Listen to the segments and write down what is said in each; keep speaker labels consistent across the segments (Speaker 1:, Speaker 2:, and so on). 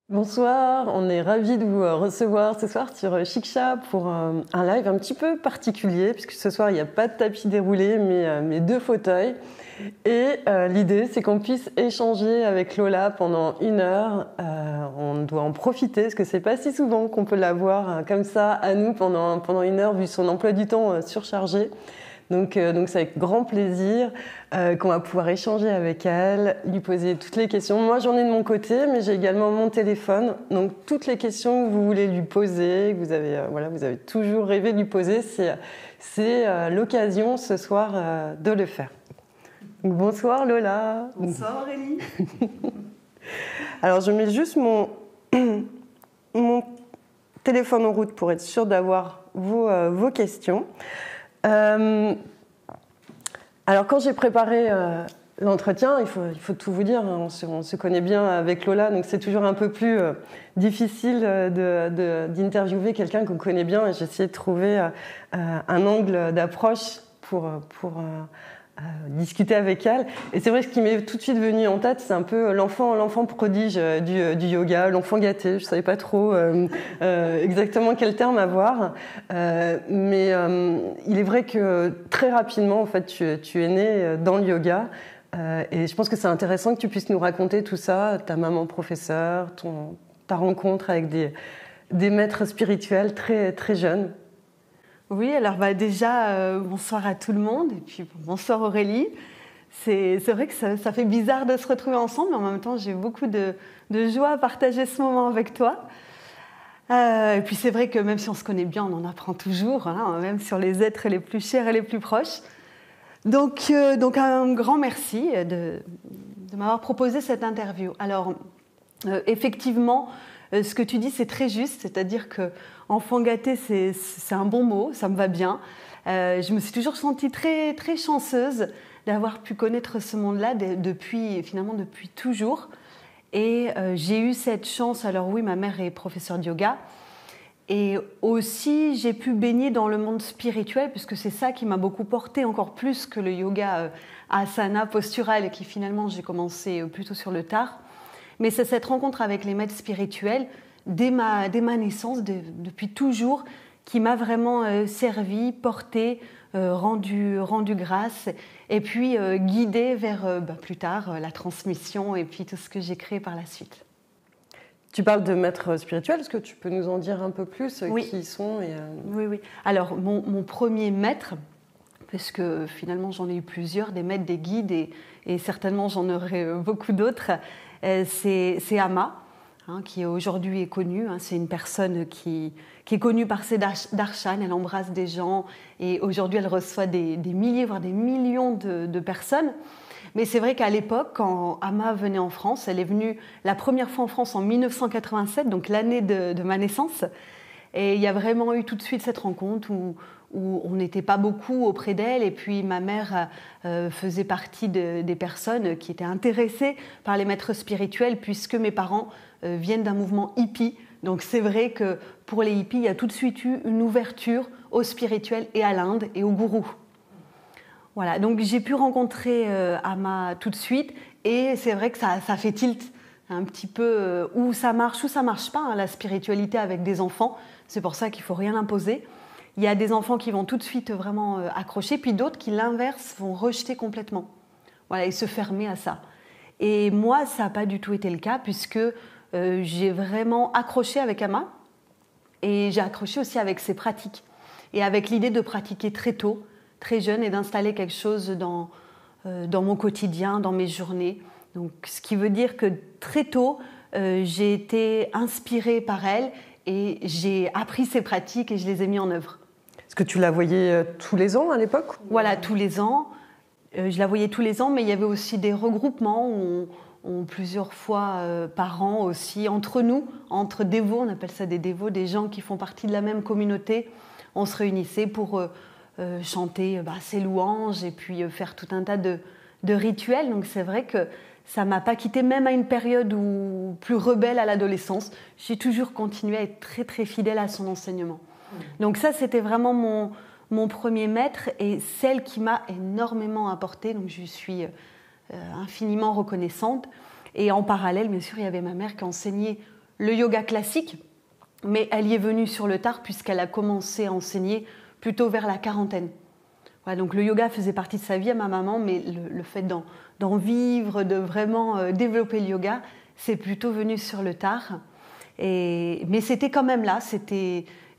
Speaker 1: Bonsoir, on est ravis de vous recevoir ce soir sur Chic-Chat pour un live un petit peu particulier, puisque ce soir il n'y a pas de tapis déroulé, mais deux fauteuils. Et l'idée, c'est qu'on puisse échanger avec Lola pendant 1 heure. On doit en profiter, parce que c'est pas si souvent qu'on peut la voir comme ça à nous pendant 1 heure, vu son emploi du temps surchargé. Donc c'est avec grand plaisir qu'on va pouvoir échanger avec elle, lui poser toutes les questions. Moi, j'en ai de mon côté, mais j'ai également mon téléphone. Donc toutes les questions que vous voulez lui poser, que vous avez toujours rêvé de lui poser, c'est l'occasion ce soir de le faire. Donc, bonsoir Lola.
Speaker 2: Bonsoir Aurélie.
Speaker 1: Alors je mets juste mon téléphone en route pour être sûre d'avoir vos questions. Alors quand j'ai préparé l'entretien, il faut tout vous dire, hein, on se connaît bien avec Lola, donc c'est toujours un peu plus difficile d'interviewer quelqu'un qu'on connaît bien, et j'ai essayé de trouver un angle d'approche pour discuter avec elle. Et c'est vrai, ce qui m'est tout de suite venu en tête, c'est un peu l'enfant prodige du yoga, l'enfant gâté. Je ne savais pas trop exactement quel terme avoir. Mais il est vrai que très rapidement, en fait, tu es né dans le yoga. Et je pense que c'est intéressant que tu puisses nous raconter tout ça, ta maman professeure, ta rencontre avec des maîtres spirituels très, très jeunes.
Speaker 2: Oui, alors déjà, bonsoir à tout le monde, et puis bonsoir Aurélie. C'est vrai que ça fait bizarre de se retrouver ensemble, mais en même temps, j'ai beaucoup de joie à partager ce moment avec toi. Et puis c'est vrai que même si on se connaît bien, on en apprend toujours, hein, même sur les êtres les plus chers et les plus proches. Donc un grand merci de m'avoir proposé cette interview. Alors, effectivement, ce que tu dis, c'est très juste, c'est-à-dire que enfant gâté, c'est un bon mot, ça me va bien. Je me suis toujours sentie très, très chanceuse d'avoir pu connaître ce monde-là depuis toujours. Et j'ai eu cette chance, alors oui, ma mère est professeure de yoga, et aussi j'ai pu baigner dans le monde spirituel, puisque c'est ça qui m'a beaucoup portée, encore plus que le yoga asana postural, et qui finalement j'ai commencé plutôt sur le tard. Mais c'est cette rencontre avec les maîtres spirituels, dès ma naissance, depuis toujours, qui m'a vraiment servi, portée, rendu grâce, et puis guidée vers plus tard la transmission et puis tout ce que j'ai créé par la suite.
Speaker 1: Tu parles de maîtres spirituels, est-ce que tu peux nous en dire un peu plus qui ils sont
Speaker 2: Oui. Alors, mon premier maître, parce que finalement j'en ai eu plusieurs, des maîtres, des guides, et certainement j'en aurai beaucoup d'autres, c'est Amma, hein, qui aujourd'hui est connue. Hein, c'est une personne qui est connue par ses darshan, elle embrasse des gens, et aujourd'hui elle reçoit des milliers, voire des millions de personnes. Mais c'est vrai qu'à l'époque, quand Amma venait en France, elle est venue la première fois en France en 1987, donc l'année de ma naissance. Et il y a vraiment eu tout de suite cette rencontre où on n'était pas beaucoup auprès d'elle. Et puis ma mère faisait partie des personnes qui étaient intéressées par les maîtres spirituels, puisque mes parents viennent d'un mouvement hippie. Donc c'est vrai que pour les hippies, il y a tout de suite eu une ouverture au spirituel et à l'Inde et au gourou. Voilà, donc j'ai pu rencontrer Amma tout de suite, et c'est vrai que ça fait tilt un petit peu où ça marche pas, hein, la spiritualité avec des enfants. C'est pour ça qu'il ne faut rien imposer. Il y a des enfants qui vont tout de suite vraiment accrocher, puis d'autres qui, l'inverse, vont rejeter complètement. Voilà, et se fermer à ça. Et moi, ça n'a pas du tout été le cas, puisque j'ai vraiment accroché avec Amma, et j'ai accroché aussi avec ses pratiques, et avec l'idée de pratiquer très tôt, très jeune, et d'installer quelque chose dans mon quotidien, dans mes journées. Donc, ce qui veut dire que très tôt, j'ai été inspirée par elle, et j'ai appris ses pratiques et je les ai mis en œuvre.
Speaker 1: Est-ce que tu la voyais tous les ans à l'époque ?
Speaker 2: Voilà, tous les ans. Je la voyais tous les ans, mais il y avait aussi des regroupements où on plusieurs fois par an aussi, entre nous, entre dévots, on appelle ça des dévots, des gens qui font partie de la même communauté. On se réunissait pour chanter ses louanges et puis faire tout un tas de rituels. Donc c'est vrai que ça ne m'a pas quittée, même à une période plus rebelle à l'adolescence. J'ai toujours continué à être très très fidèle à son enseignement. Donc ça, c'était vraiment mon premier maître, et celle qui m'a énormément apporté. Donc je suis infiniment reconnaissante. Et en parallèle, bien sûr, il y avait ma mère qui enseignait le yoga classique, mais elle y est venue sur le tard puisqu'elle a commencé à enseigner plutôt vers la quarantaine. Voilà, donc le yoga faisait partie de sa vie à ma maman, mais le fait d'en vivre, de vraiment développer le yoga, c'est plutôt venu sur le tard. Mais c'était quand même là,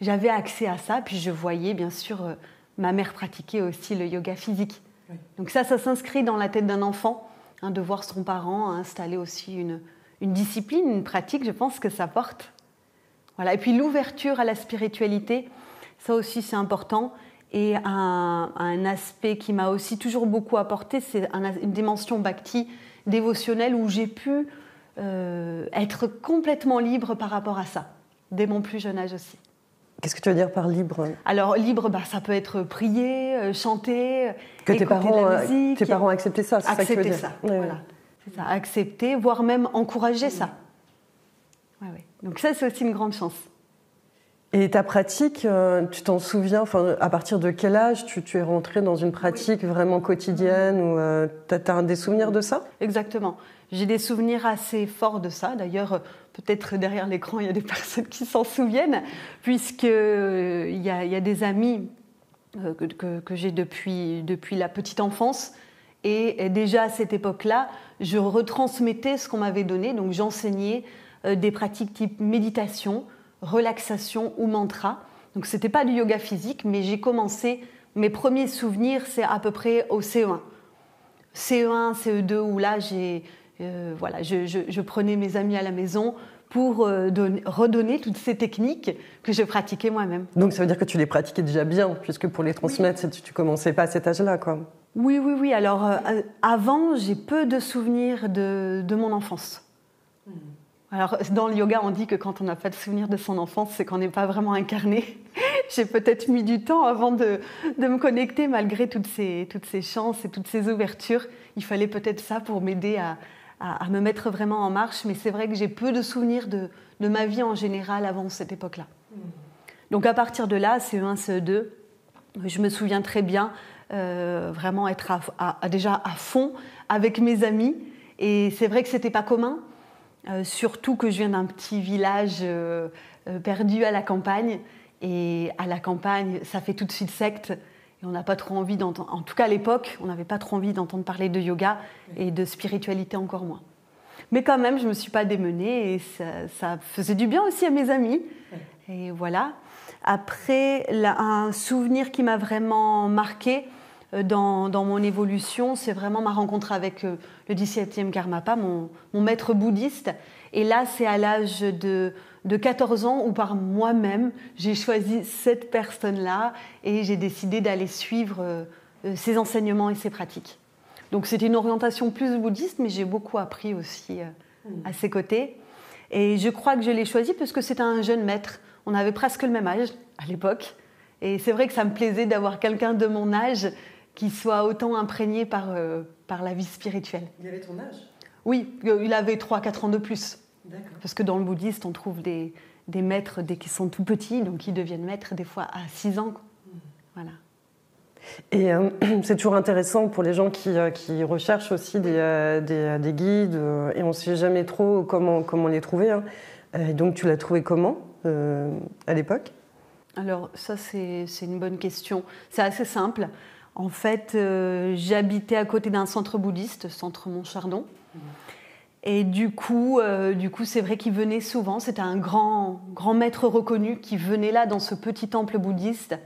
Speaker 2: j'avais accès à ça, puis je voyais bien sûr ma mère pratiquer aussi le yoga physique. Oui. Donc ça s'inscrit dans la tête d'un enfant, hein, de voir son parent installer aussi une discipline, une pratique, je pense que ça porte. Voilà. Et puis l'ouverture à la spiritualité, ça aussi c'est important. Et un aspect qui m'a aussi toujours beaucoup apporté, c'est une dimension bhakti dévotionnelle où j'ai pu être complètement libre par rapport à ça, dès mon plus jeune âge aussi.
Speaker 1: Qu'est-ce que tu veux dire par libre ?
Speaker 2: Alors libre, ça peut être prier, chanter,
Speaker 1: que
Speaker 2: écouter de la musique.
Speaker 1: Tes parents acceptaient ça, c'est ça que tu veux dire ?
Speaker 2: Ça, oui. Voilà. C'est ça, accepter, voire même encourager ça. Ouais, ouais. Donc ça, c'est aussi une grande chance.
Speaker 1: Et ta pratique, tu t'en souviens, à partir de quel âge tu es rentrée dans une pratique vraiment quotidienne ou tu as des souvenirs de ça ?
Speaker 2: Exactement. J'ai des souvenirs assez forts de ça. D'ailleurs, peut-être derrière l'écran, il y a des personnes qui s'en souviennent, puisqu'il y a des amis que j'ai depuis la petite enfance. Et déjà à cette époque-là, je retransmettais ce qu'on m'avait donné. Donc j'enseignais des pratiques type méditation, relaxation ou mantra. Donc ce n'était pas du yoga physique, mais j'ai commencé, mes premiers souvenirs, c'est à peu près au CE1. CE1, CE2, où là, je prenais mes amis à la maison pour redonner toutes ces techniques que je pratiquais moi-même.
Speaker 1: Donc ça veut dire que tu les pratiquais déjà bien, puisque pour les transmettre, oui. Tu ne commençais pas à cet âge-là, quoi.
Speaker 2: Oui. Alors, avant, j'ai peu de souvenirs de mon enfance. Alors, dans le yoga, on dit que quand on n'a pas de souvenir de son enfance, c'est qu'on n'est pas vraiment incarné. J'ai peut-être mis du temps avant de me connecter, malgré toutes ces chances et toutes ces ouvertures. Il fallait peut-être ça pour m'aider à me mettre vraiment en marche. Mais c'est vrai que j'ai peu de souvenirs de ma vie en général avant cette époque-là. Donc, à partir de là, CE1, CE2, je me souviens très bien vraiment être déjà à fond avec mes amis. Et c'est vrai que ce n'était pas commun. Surtout que je viens d'un petit village perdu à la campagne. Et à la campagne, ça fait tout de suite secte. Et on n'a pas trop envie d'entendre... En tout cas, à l'époque, on n'avait pas trop envie d'entendre parler de yoga et de spiritualité encore moins. Mais quand même, je ne me suis pas démenée et ça faisait du bien aussi à mes amis. Et voilà. Après, un souvenir qui m'a vraiment marqué dans mon évolution, c'est vraiment ma rencontre avec le 17e Karmapa, mon maître bouddhiste. Et là, c'est à l'âge de 14 ans où par moi-même, j'ai choisi cette personne-là et j'ai décidé d'aller suivre ses enseignements et ses pratiques. Donc c'était une orientation plus bouddhiste, mais j'ai beaucoup appris aussi à ses côtés. Et je crois que je l'ai choisi parce que c'était un jeune maître. On avait presque le même âge à l'époque. Et c'est vrai que ça me plaisait d'avoir quelqu'un de mon âge qui soit autant imprégné par la vie spirituelle.
Speaker 1: Il avait ton âge ?
Speaker 2: Oui, il avait 3-4 ans de plus.
Speaker 1: D'accord.
Speaker 2: Parce que dans le bouddhisme, on trouve des maîtres dès qu'ils sont tout petits, donc ils deviennent maîtres des fois à 6 ans. Voilà.
Speaker 1: Et c'est toujours intéressant pour les gens qui recherchent aussi des guides, et on ne sait jamais trop comment les trouver. Hein. Donc tu l'as trouvé comment à l'époque ?
Speaker 2: Alors ça, c'est une bonne question. C'est assez simple. En fait, j'habitais à côté d'un centre bouddhiste, centre Montchardon. Et du coup, c'est vrai qu'il venait souvent. C'était un grand maître reconnu qui venait là dans ce petit temple bouddhiste.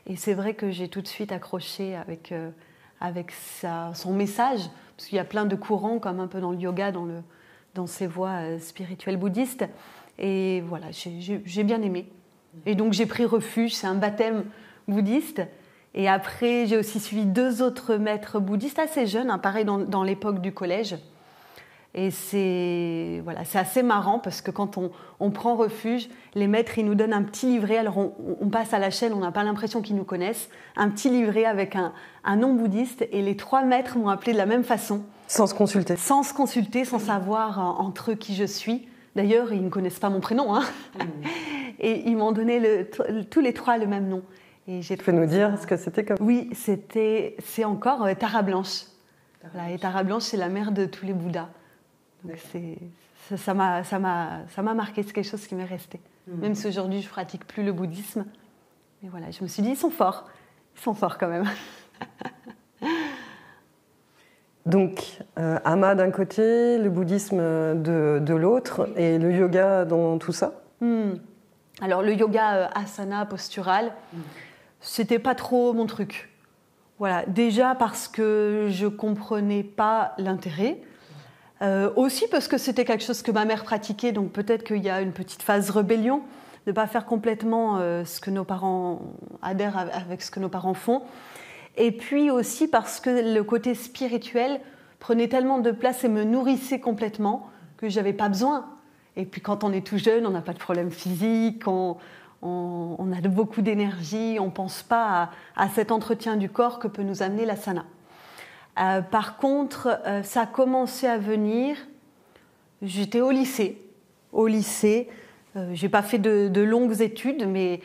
Speaker 2: Et c'est vrai que j'ai tout de suite accroché avec son message, parce qu'il y a plein de courants, comme un peu dans le yoga, dans ces voies spirituelles bouddhistes. Et voilà, j'ai bien aimé. Et donc j'ai pris refuge, c'est un baptême bouddhiste. Et après, j'ai aussi suivi 2 autres maîtres bouddhistes assez jeunes, hein, pareil dans l'époque du collège. Et c'est assez marrant parce que quand on prend refuge, les maîtres, ils nous donnent un petit livret. Alors on passe à la chaîne, on n'a pas l'impression qu'ils nous connaissent. Un petit livret avec un nom bouddhiste. Et les 3 maîtres m'ont appelé de la même façon.
Speaker 1: Sans se consulter.
Speaker 2: Sans se consulter, sans savoir entre eux qui je suis. D'ailleurs, ils ne connaissent pas mon prénom. Hein. Et ils m'ont donné tous les 3 le même nom. Et tu
Speaker 1: peux nous dire ce que c'était comme...
Speaker 2: Oui, c'est encore Tara Blanche. Voilà, et Tara Blanche, c'est la mère de tous les Bouddhas. Donc ça m'a marqué, c'est quelque chose qui m'est resté. Même si aujourd'hui je ne pratique plus le bouddhisme. Mais voilà, je me suis dit, ils sont forts quand même.
Speaker 1: Donc, Ama d'un côté, le bouddhisme de l'autre, et le yoga dans tout ça.
Speaker 2: Alors, le yoga asana, postural, c'était pas trop mon truc. Voilà, déjà parce que je comprenais pas l'intérêt. Aussi parce que c'était quelque chose que ma mère pratiquait, donc peut-être qu'il y a une petite phase rébellion, de ne pas faire complètement ce que nos parents adhèrent avec ce que nos parents font. Et puis aussi parce que le côté spirituel prenait tellement de place et me nourrissait complètement que je n'avais pas besoin. Et puis quand on est tout jeune, on n'a pas de problème physique, on a beaucoup d'énergie, on ne pense pas à cet entretien du corps que peut nous amener l'asana. Par contre, ça a commencé à venir, j'étais au lycée. Je n'ai pas fait de longues études, mais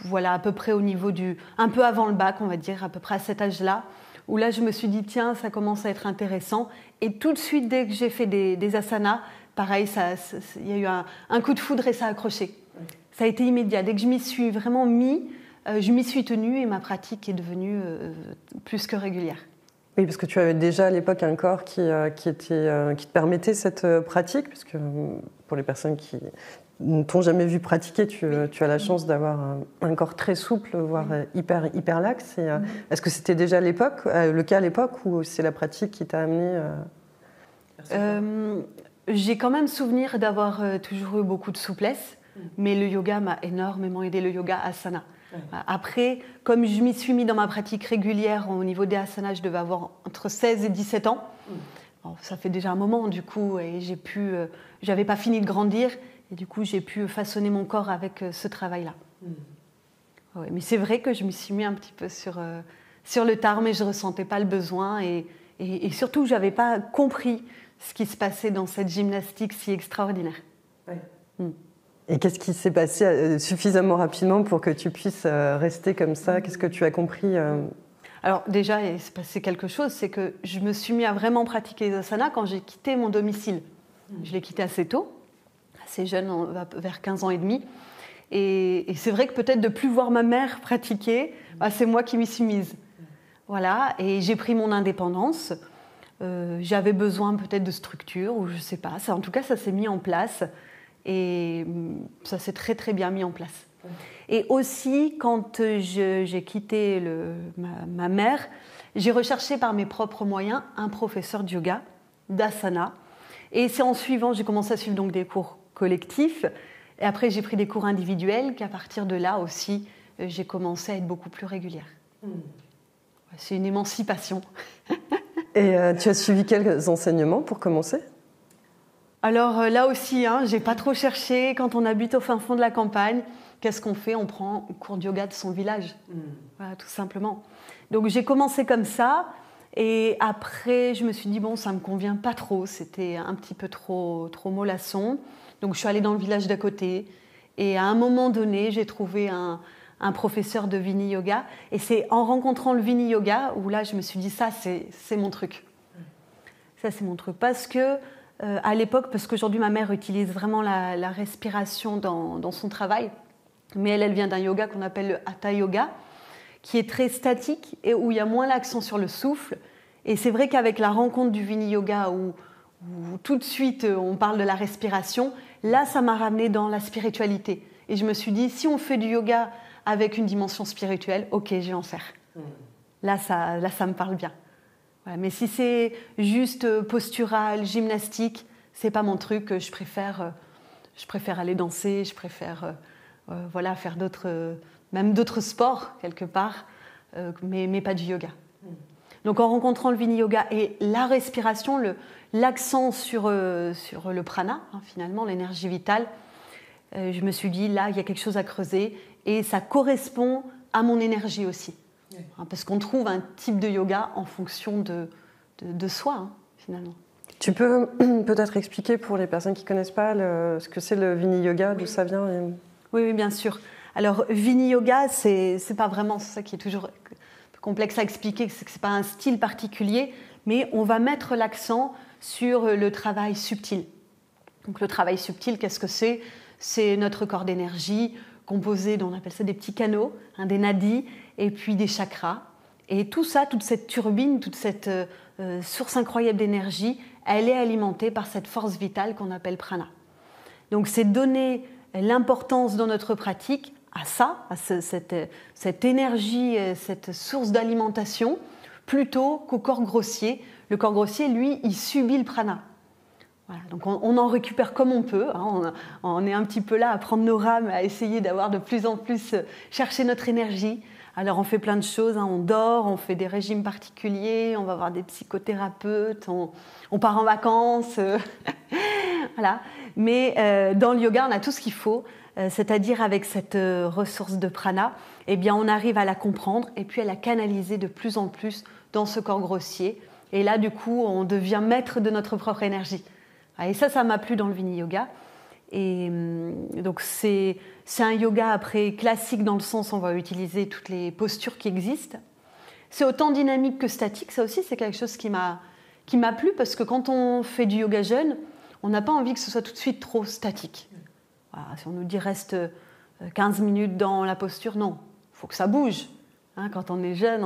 Speaker 2: voilà, à peu près au niveau un peu avant le bac, on va dire, à peu près à cet âge-là, où là, je me suis dit, tiens, ça commence à être intéressant. Et tout de suite, dès que j'ai fait des asanas, pareil, il y a eu un coup de foudre et ça a accroché. Ça a été immédiat. Dès que je m'y suis vraiment je m'y suis tenue et ma pratique est devenue plus que régulière.
Speaker 1: Oui, parce que tu avais déjà à l'époque un corps qui te permettait cette pratique, puisque pour les personnes qui ne t'ont jamais vu pratiquer, tu as la chance d'avoir un corps très souple, voire hyper laxe. Est-ce que c'était déjà le cas à l'époque, ou c'est la pratique qui t'a amené
Speaker 2: J'ai quand même souvenir d'avoir toujours eu beaucoup de souplesse, mais le yoga m'a énormément aidé, le yoga asana. Après, comme je m'y suis mis dans ma pratique régulière au niveau des asanas, je devais avoir entre 16 et 17 ans. Bon, ça fait déjà un moment du coup, et j'avais pas fini de grandir, et du coup j'ai pu façonner mon corps avec ce travail-là. Ouais, mais c'est vrai que je m'y suis mis un petit peu sur le tard, mais je ressentais pas le besoin, et surtout j'avais pas compris ce qui se passait dans cette gymnastique si extraordinaire.
Speaker 1: Et qu'est-ce qui s'est passé suffisamment rapidement pour que tu puisses rester comme ça? Qu'est-ce que tu as compris
Speaker 2: Alors déjà, il s'est passé quelque chose, c'est que je me suis mis à vraiment pratiquer les asanas quand j'ai quitté mon domicile. Je l'ai quitté assez tôt, assez jeune, vers 15 ans et demi. Et c'est vrai que peut-être de plus voir ma mère pratiquer, c'est moi qui m'y suis mise. Voilà, et j'ai pris mon indépendance. J'avais besoin peut-être de structure, ou je ne sais pas. En tout cas, ça s'est mis en place. Et ça s'est très très bien mis en place. Et aussi, quand j'ai quitté ma mère, j'ai recherché par mes propres moyens un professeur de yoga, d'asana. Et c'est en suivant, j'ai commencé à suivre donc des cours collectifs. Et après, j'ai pris des cours individuels, qu'à partir de là aussi, j'ai commencé à être beaucoup plus régulière. C'est une émancipation.
Speaker 1: Et tu as suivi quels enseignements pour commencer ?
Speaker 2: Alors là aussi, j'ai pas trop cherché. Quand on habite au fin fond de la campagne, qu'est-ce qu'on fait? On prend un cours de yoga de son village, voilà, tout simplement. Donc j'ai commencé comme ça, et après je me suis dit bon, ça me convient pas trop, c'était un petit peu trop mollasson. Donc je suis allée dans le village d'à côté, et à un moment donné, j'ai trouvé un professeur de Vini Yoga, et c'est en rencontrant le Vini Yoga où là je me suis dit ça c'est mon truc. Ça c'est mon truc, parce que à l'époque, parce qu'aujourd'hui ma mère utilise vraiment la respiration dans son travail, mais elle vient d'un yoga qu'on appelle le Hatha Yoga, qui est très statique et où il y a moins l'accent sur le souffle. Et c'est vrai qu'avec la rencontre du Vini Yoga, où tout de suite on parle de la respiration, là ça m'a ramené dans la spiritualité. Et je me suis dit, si on fait du yoga avec une dimension spirituelle, ok, je vais en faire. Là ça me parle bien. Voilà, mais si c'est juste postural, gymnastique, c'est pas mon truc. Je préfère aller danser, je préfère faire même d'autres sports quelque part, mais pas du yoga. Donc en rencontrant le Vini Yoga et la respiration, l'accent sur le prana, finalement l'énergie vitale, je me suis dit là il y a quelque chose à creuser, et ça correspond à mon énergie aussi. Parce qu'on trouve un type de yoga en fonction de soi, finalement.
Speaker 1: Tu peux peut-être expliquer pour les personnes qui ne connaissent pas ce que c'est le Vini Yoga, d'où ça vient
Speaker 2: Oui, bien sûr. Alors, Vini Yoga, c'est pas vraiment ça qui est toujours complexe à expliquer, c'est que ce n'est pas un style particulier, mais on va mettre l'accent sur le travail subtil. Donc le travail subtil, qu'est-ce que c'est? C'est notre corps d'énergie composé, on appelle ça des petits canaux, des nadis, et puis des chakras. Et tout ça, toute cette turbine, toute cette source incroyable d'énergie, elle est alimentée par cette force vitale qu'on appelle prana. Donc c'est donner l'importance dans notre pratique à ça, à cette énergie, cette source d'alimentation, plutôt qu'au corps grossier. Le corps grossier, lui, il subit le prana. Voilà, donc on en récupère comme on peut. On est un petit peu là à prendre nos rames, à essayer d'avoir de plus en plus, chercher notre énergie. Alors on fait plein de choses, on dort, on fait des régimes particuliers, on va voir des psychothérapeutes, on part en vacances. Voilà. Mais dans le yoga, on a tout ce qu'il faut, c'est-à-dire avec cette ressource de prana, eh bien, on arrive à la comprendre et puis à la canaliser de plus en plus dans ce corps grossier. Et là, du coup, on devient maître de notre propre énergie. Et ça m'a plu dans le Vini Yoga. Et donc, c'est un yoga après classique dans le sens où on va utiliser toutes les postures qui existent. C'est autant dynamique que statique. Ça aussi, c'est quelque chose qui m'a plu parce que quand on fait du yoga jeune, on n'a pas envie que ce soit tout de suite trop statique. Voilà, si on nous dit reste 15 minutes dans la posture, non, il faut que ça bouge. Quand on est jeune,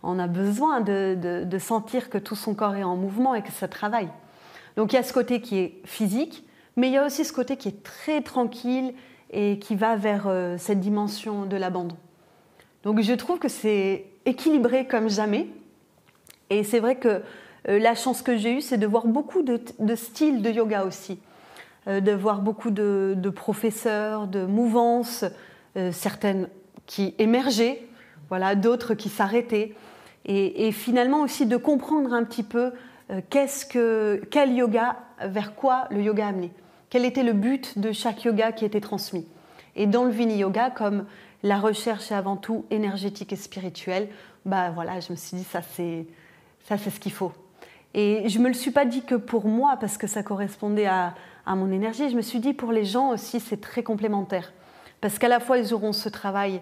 Speaker 2: on a besoin de sentir que tout son corps est en mouvement et que ça travaille. Donc il y a ce côté qui est physique, mais il y a aussi ce côté qui est très tranquille et qui va vers cette dimension de l'abandon. Donc je trouve que c'est équilibré comme jamais. Et c'est vrai que la chance que j'ai eue, c'est de voir beaucoup de styles de yoga aussi. De voir beaucoup de professeurs, de mouvances, certaines qui émergeaient, voilà, d'autres qui s'arrêtaient. Et finalement aussi de comprendre un petit peu quel yoga, vers quoi le yoga a amené. Quel était le but de chaque yoga qui était transmis. Et dans le Vini Yoga, comme la recherche est avant tout énergétique et spirituelle, voilà, je me suis dit ça c'est ce qu'il faut. Et je ne me le suis pas dit que pour moi, parce que ça correspondait à mon énergie, je me suis dit pour les gens aussi, c'est très complémentaire. Parce qu'à la fois, ils auront ce travail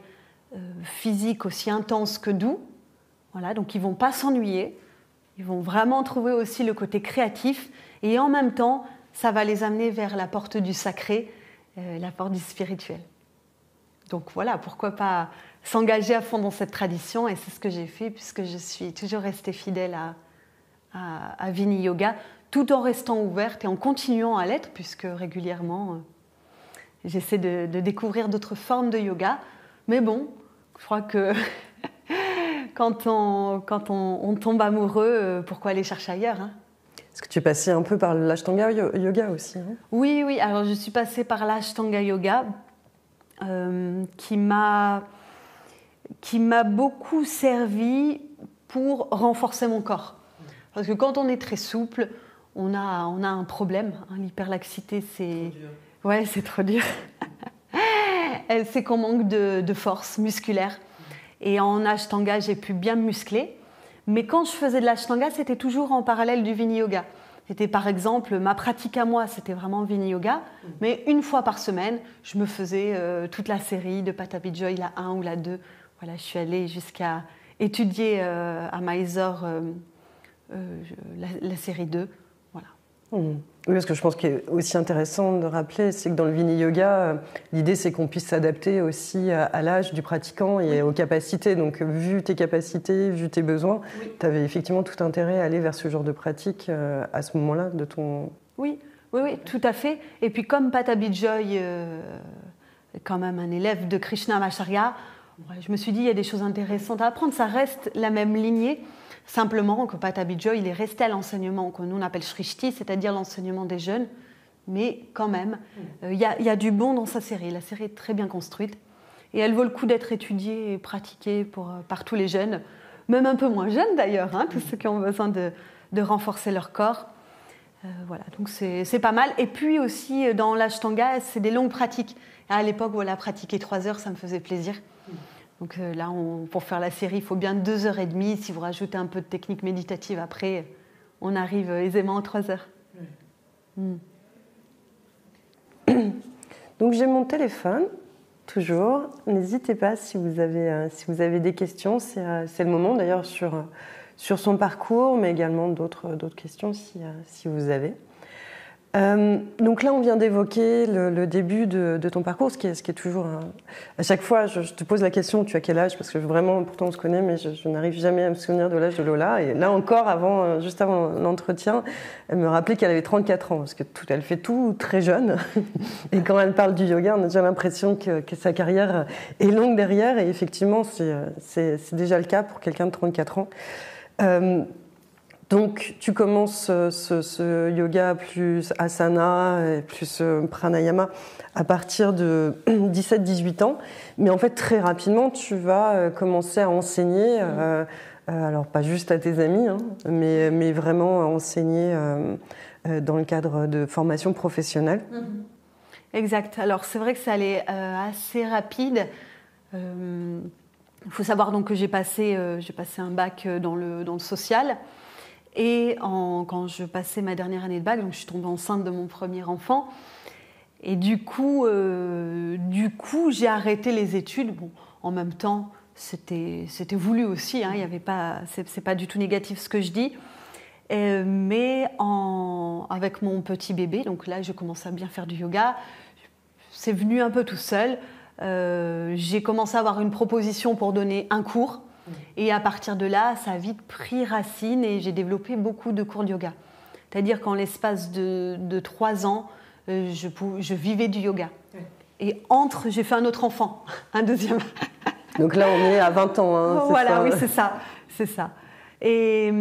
Speaker 2: physique aussi intense que doux, voilà, donc ils ne vont pas s'ennuyer, ils vont vraiment trouver aussi le côté créatif, et en même temps, ça va les amener vers la porte du sacré, la porte du spirituel. Donc voilà, pourquoi pas s'engager à fond dans cette tradition, et c'est ce que j'ai fait, puisque je suis toujours restée fidèle à Vini Yoga, tout en restant ouverte et en continuant à l'être, puisque régulièrement, j'essaie de découvrir d'autres formes de yoga. Mais bon, je crois que quand on tombe amoureux, pourquoi aller chercher ailleurs,
Speaker 1: Est-ce que tu es passée un peu par l'Ashtanga Yoga aussi,
Speaker 2: Oui, alors je suis passée par l'Ashtanga Yoga, qui m'a beaucoup servi pour renforcer mon corps. Parce que quand on est très souple, on a un problème. L'hyperlaxité, c'est trop dur. C'est qu'on manque de force musculaire. Et en Ashtanga, j'ai pu bien me muscler. Mais quand je faisais de l'Ashtanga, c'était toujours en parallèle du Vini Yoga. C'était par exemple, ma pratique à moi, c'était vraiment Vini Yoga. Mais une fois par semaine, je me faisais toute la série de Pattabhi Joy, la 1 ou la 2. Voilà, je suis allée jusqu'à étudier à Mysore la série 2. Voilà.
Speaker 1: Oui, parce que je pense qu'il est aussi intéressant de rappeler, c'est que dans le Vini Yoga, l'idée c'est qu'on puisse s'adapter aussi à l'âge du pratiquant et aux capacités. Donc, vu tes capacités, vu tes besoins, tu avais effectivement tout intérêt à aller vers ce genre de pratique à ce moment-là de ton...
Speaker 2: Oui, tout à fait. Et puis comme Pattabhi Joy est quand même un élève de Krishnamacharya, je me suis dit il y a des choses intéressantes à apprendre. Ça reste la même lignée. Simplement que Pattabhi Joy, il est resté à l'enseignement que nous on appelle Shrishti, c'est-à-dire l'enseignement des jeunes. Mais quand même, il y a du bon dans sa série. La série est très bien construite. Et elle vaut le coup d'être étudiée et pratiquée par tous les jeunes, même un peu moins jeunes d'ailleurs, tous ceux qui ont besoin de renforcer leur corps. Voilà, donc c'est pas mal. Et puis aussi, dans l'Ashtanga, c'est des longues pratiques. À l'époque, pratiquer 3 heures, ça me faisait plaisir. Donc là, pour faire la série, il faut bien 2h30. Si vous rajoutez un peu de technique méditative après, on arrive aisément en 3 heures.
Speaker 1: Donc j'ai mon téléphone, toujours. N'hésitez pas si vous avez des questions. C'est le moment. D'ailleurs, sur sur son parcours, mais également d'autres questions si vous avez. Donc là, on vient d'évoquer le début de ton parcours, ce qui est toujours... À chaque fois, je te pose la question, tu as quel âge? Parce que vraiment, pourtant on se connaît, mais je n'arrive jamais à me souvenir de l'âge de Lola. Et là encore, juste avant l'entretien, elle me rappelait qu'elle avait 34 ans, parce que elle fait tout très jeune. Et quand elle parle du yoga, on a déjà l'impression que sa carrière est longue derrière. Et effectivement, c'est déjà le cas pour quelqu'un de 34 ans. Donc, tu commences ce yoga plus asana et plus pranayama à partir de 17-18 ans. Mais en fait, très rapidement, tu vas commencer à enseigner, alors pas juste à tes amis, hein, mais vraiment à enseigner dans le cadre de formation professionnelle.
Speaker 2: Exact. Alors, c'est vrai que ça allait assez rapide. Il faut savoir donc que j'ai passé un bac dans le social. Et quand je passais ma dernière année de bac, donc je suis tombée enceinte de mon premier enfant. Et du coup j'ai arrêté les études. Bon, en même temps, c'était voulu aussi. Hein, c'est pas du tout négatif ce que je dis. Mais avec mon petit bébé, donc là, je commence à bien faire du yoga. C'est venu un peu tout seul. J'ai commencé à avoir une proposition pour donner un cours. Et à partir de là, ça a vite pris racine et j'ai développé beaucoup de cours de yoga. C'est-à-dire qu'en l'espace de 3 ans, je vivais du yoga. Oui. Et j'ai fait un autre enfant, un deuxième.
Speaker 1: Donc là, on est à 20 ans. Hein,
Speaker 2: voilà, oui, c'est ça. Et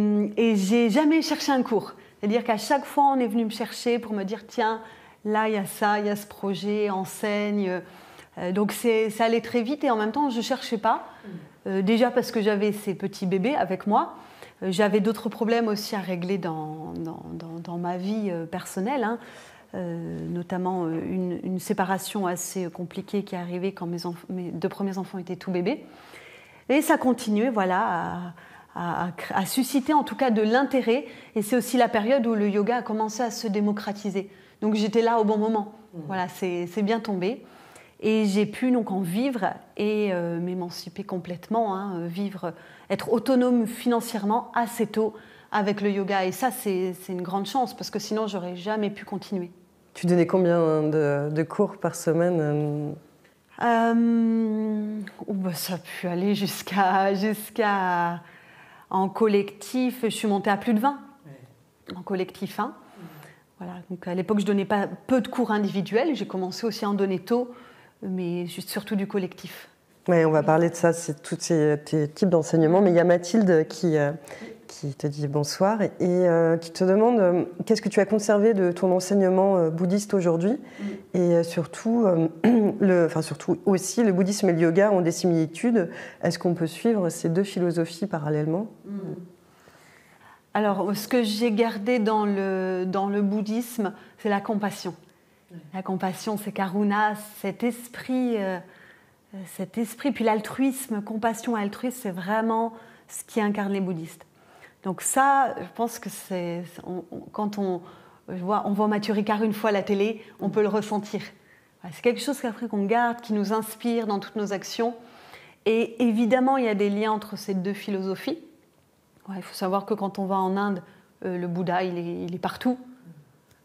Speaker 2: j'ai jamais cherché un cours. C'est-à-dire qu'à chaque fois, on est venu me chercher pour me dire, tiens, là, il y a ça, il y a ce projet, enseigne. Donc ça allait très vite et en même temps, je ne cherchais pas. Déjà parce que j'avais ces petits bébés avec moi. J'avais d'autres problèmes aussi à régler dans ma vie personnelle, hein. Notamment une séparation assez compliquée qui est arrivée quand mes 2 premiers enfants étaient tout bébés. Et ça continuait voilà, à susciter en tout cas de l'intérêt. Et c'est aussi la période où le yoga a commencé à se démocratiser. Donc j'étais là au bon moment. Voilà, c'est bien tombé. Et j'ai pu donc en vivre et m'émanciper complètement, hein, être autonome financièrement assez tôt avec le yoga. Et ça, c'est une grande chance parce que sinon, j'aurais jamais pu continuer.
Speaker 1: Tu donnais combien de cours par semaine?
Speaker 2: Ça a pu aller jusqu'à en collectif. Je suis montée à plus de 20 en collectif 1. Voilà, donc à l'époque, je donnais pas peu de cours individuels. J'ai commencé aussi à en donner tôt, mais surtout du collectif.
Speaker 1: Oui, on va parler de ça, c'est tous ces types d'enseignements. Mais il y a Mathilde qui te dit bonsoir et qui te demande qu'est-ce que tu as conservé de ton enseignement bouddhiste aujourd'hui et surtout aussi le bouddhisme et le yoga ont des similitudes. Est-ce qu'on peut suivre ces 2 philosophies parallèlement?
Speaker 2: Alors, ce que j'ai gardé dans le bouddhisme, c'est la compassion. La compassion, c'est karuna, cet esprit, puis l'altruisme, compassion, altruisme, c'est vraiment ce qui incarne les bouddhistes. Donc ça, je pense que quand on voit Matthieu Ricard une fois à la télé, on peut le ressentir. C'est quelque chose qu'après qu'on garde, qui nous inspire dans toutes nos actions. Et évidemment, il y a des liens entre ces 2 philosophies. Il faut savoir que quand on va en Inde, le Bouddha, il est partout.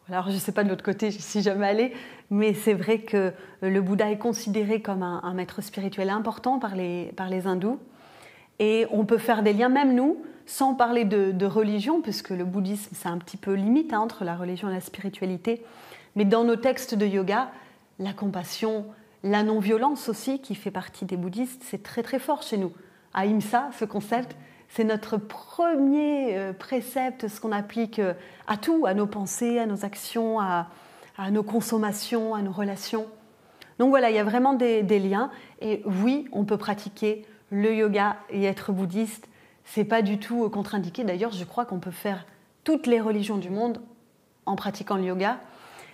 Speaker 2: Alors, je ne sais pas de l'autre côté, je ne suis jamais allée, mais c'est vrai que le Bouddha est considéré comme un maître spirituel important par les hindous. Et on peut faire des liens, même nous, sans parler de religion, puisque le bouddhisme, c'est un petit peu limite entre la religion et la spiritualité. Mais dans nos textes de yoga, la compassion, la non-violence aussi, qui fait partie des bouddhistes, c'est très très fort chez nous. Ahimsa, ce concept, c'est notre premier précepte, ce qu'on applique à tout, à nos pensées, à nos actions, à nos consommations, à nos relations. Donc voilà, il y a vraiment des liens. Et oui, on peut pratiquer le yoga et être bouddhiste. C'est pas du tout contre-indiqué. D'ailleurs, je crois qu'on peut faire toutes les religions du monde en pratiquant le yoga.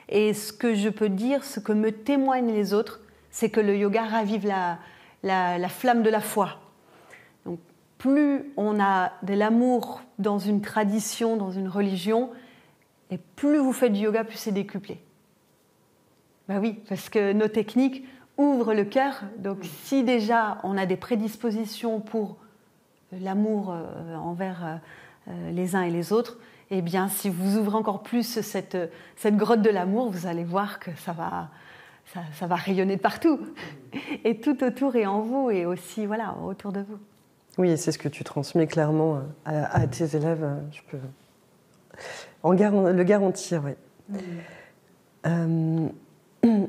Speaker 2: Et ce que je peux dire, ce que me témoignent les autres, c'est que le yoga ravive la flamme de la foi. Donc, plus on a de l'amour dans une tradition, dans une religion, et plus vous faites du yoga, plus c'est décuplé. Ben oui, parce que nos techniques ouvrent le cœur. Donc si déjà on a des prédispositions pour l'amour envers les uns et les autres, eh bien, si vous ouvrez encore plus cette grotte de l'amour, vous allez voir que ça va rayonner de partout. Et tout autour et en vous et aussi voilà, autour de vous.
Speaker 1: Oui, et c'est ce que tu transmets clairement à tes élèves. Je peux le garantir, oui.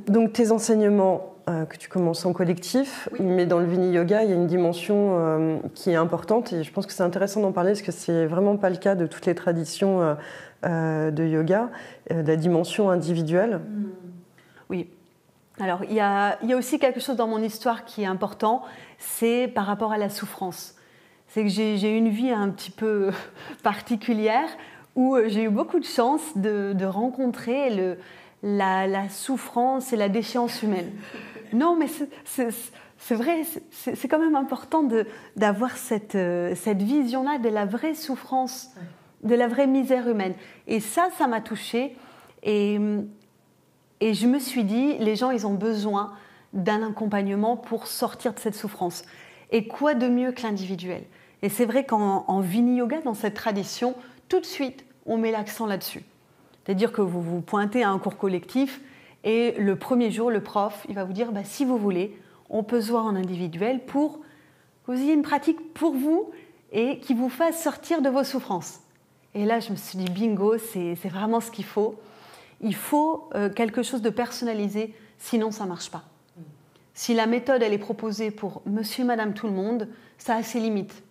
Speaker 1: Donc tes enseignements que tu commences en collectif, oui. Mais dans le Vini Yoga, il y a une dimension qui est importante et je pense que c'est intéressant d'en parler parce que c'est vraiment pas le cas de toutes les traditions de yoga, la dimension individuelle.
Speaker 2: Oui. Alors il y a aussi quelque chose dans mon histoire qui est important, c'est par rapport à la souffrance. C'est que j'ai une vie un petit peu particulière où j'ai eu beaucoup de chance de rencontrer la souffrance et la déchéance humaine. Non, mais c'est vrai, c'est quand même important d'avoir cette vision-là de la vraie souffrance, de la vraie misère humaine. Et ça m'a touchée. Et je me suis dit, les gens, ils ont besoin d'un accompagnement pour sortir de cette souffrance. Et quoi de mieux que l'individuel ? Et c'est vrai qu'en Vini Yoga, dans cette tradition, tout de suite, on met l'accent là-dessus. C'est-à-dire que vous vous pointez à un cours collectif et le premier jour, le prof, il va vous dire si vous voulez, on peut se voir en individuel pour que vous ayez une pratique pour vous et qui vous fasse sortir de vos souffrances. Et là, je me suis dit bingo, c'est vraiment ce qu'il faut. Il faut quelque chose de personnalisé, sinon ça ne marche pas. Si la méthode elle est proposée pour monsieur et madame tout le monde, ça a ses limites.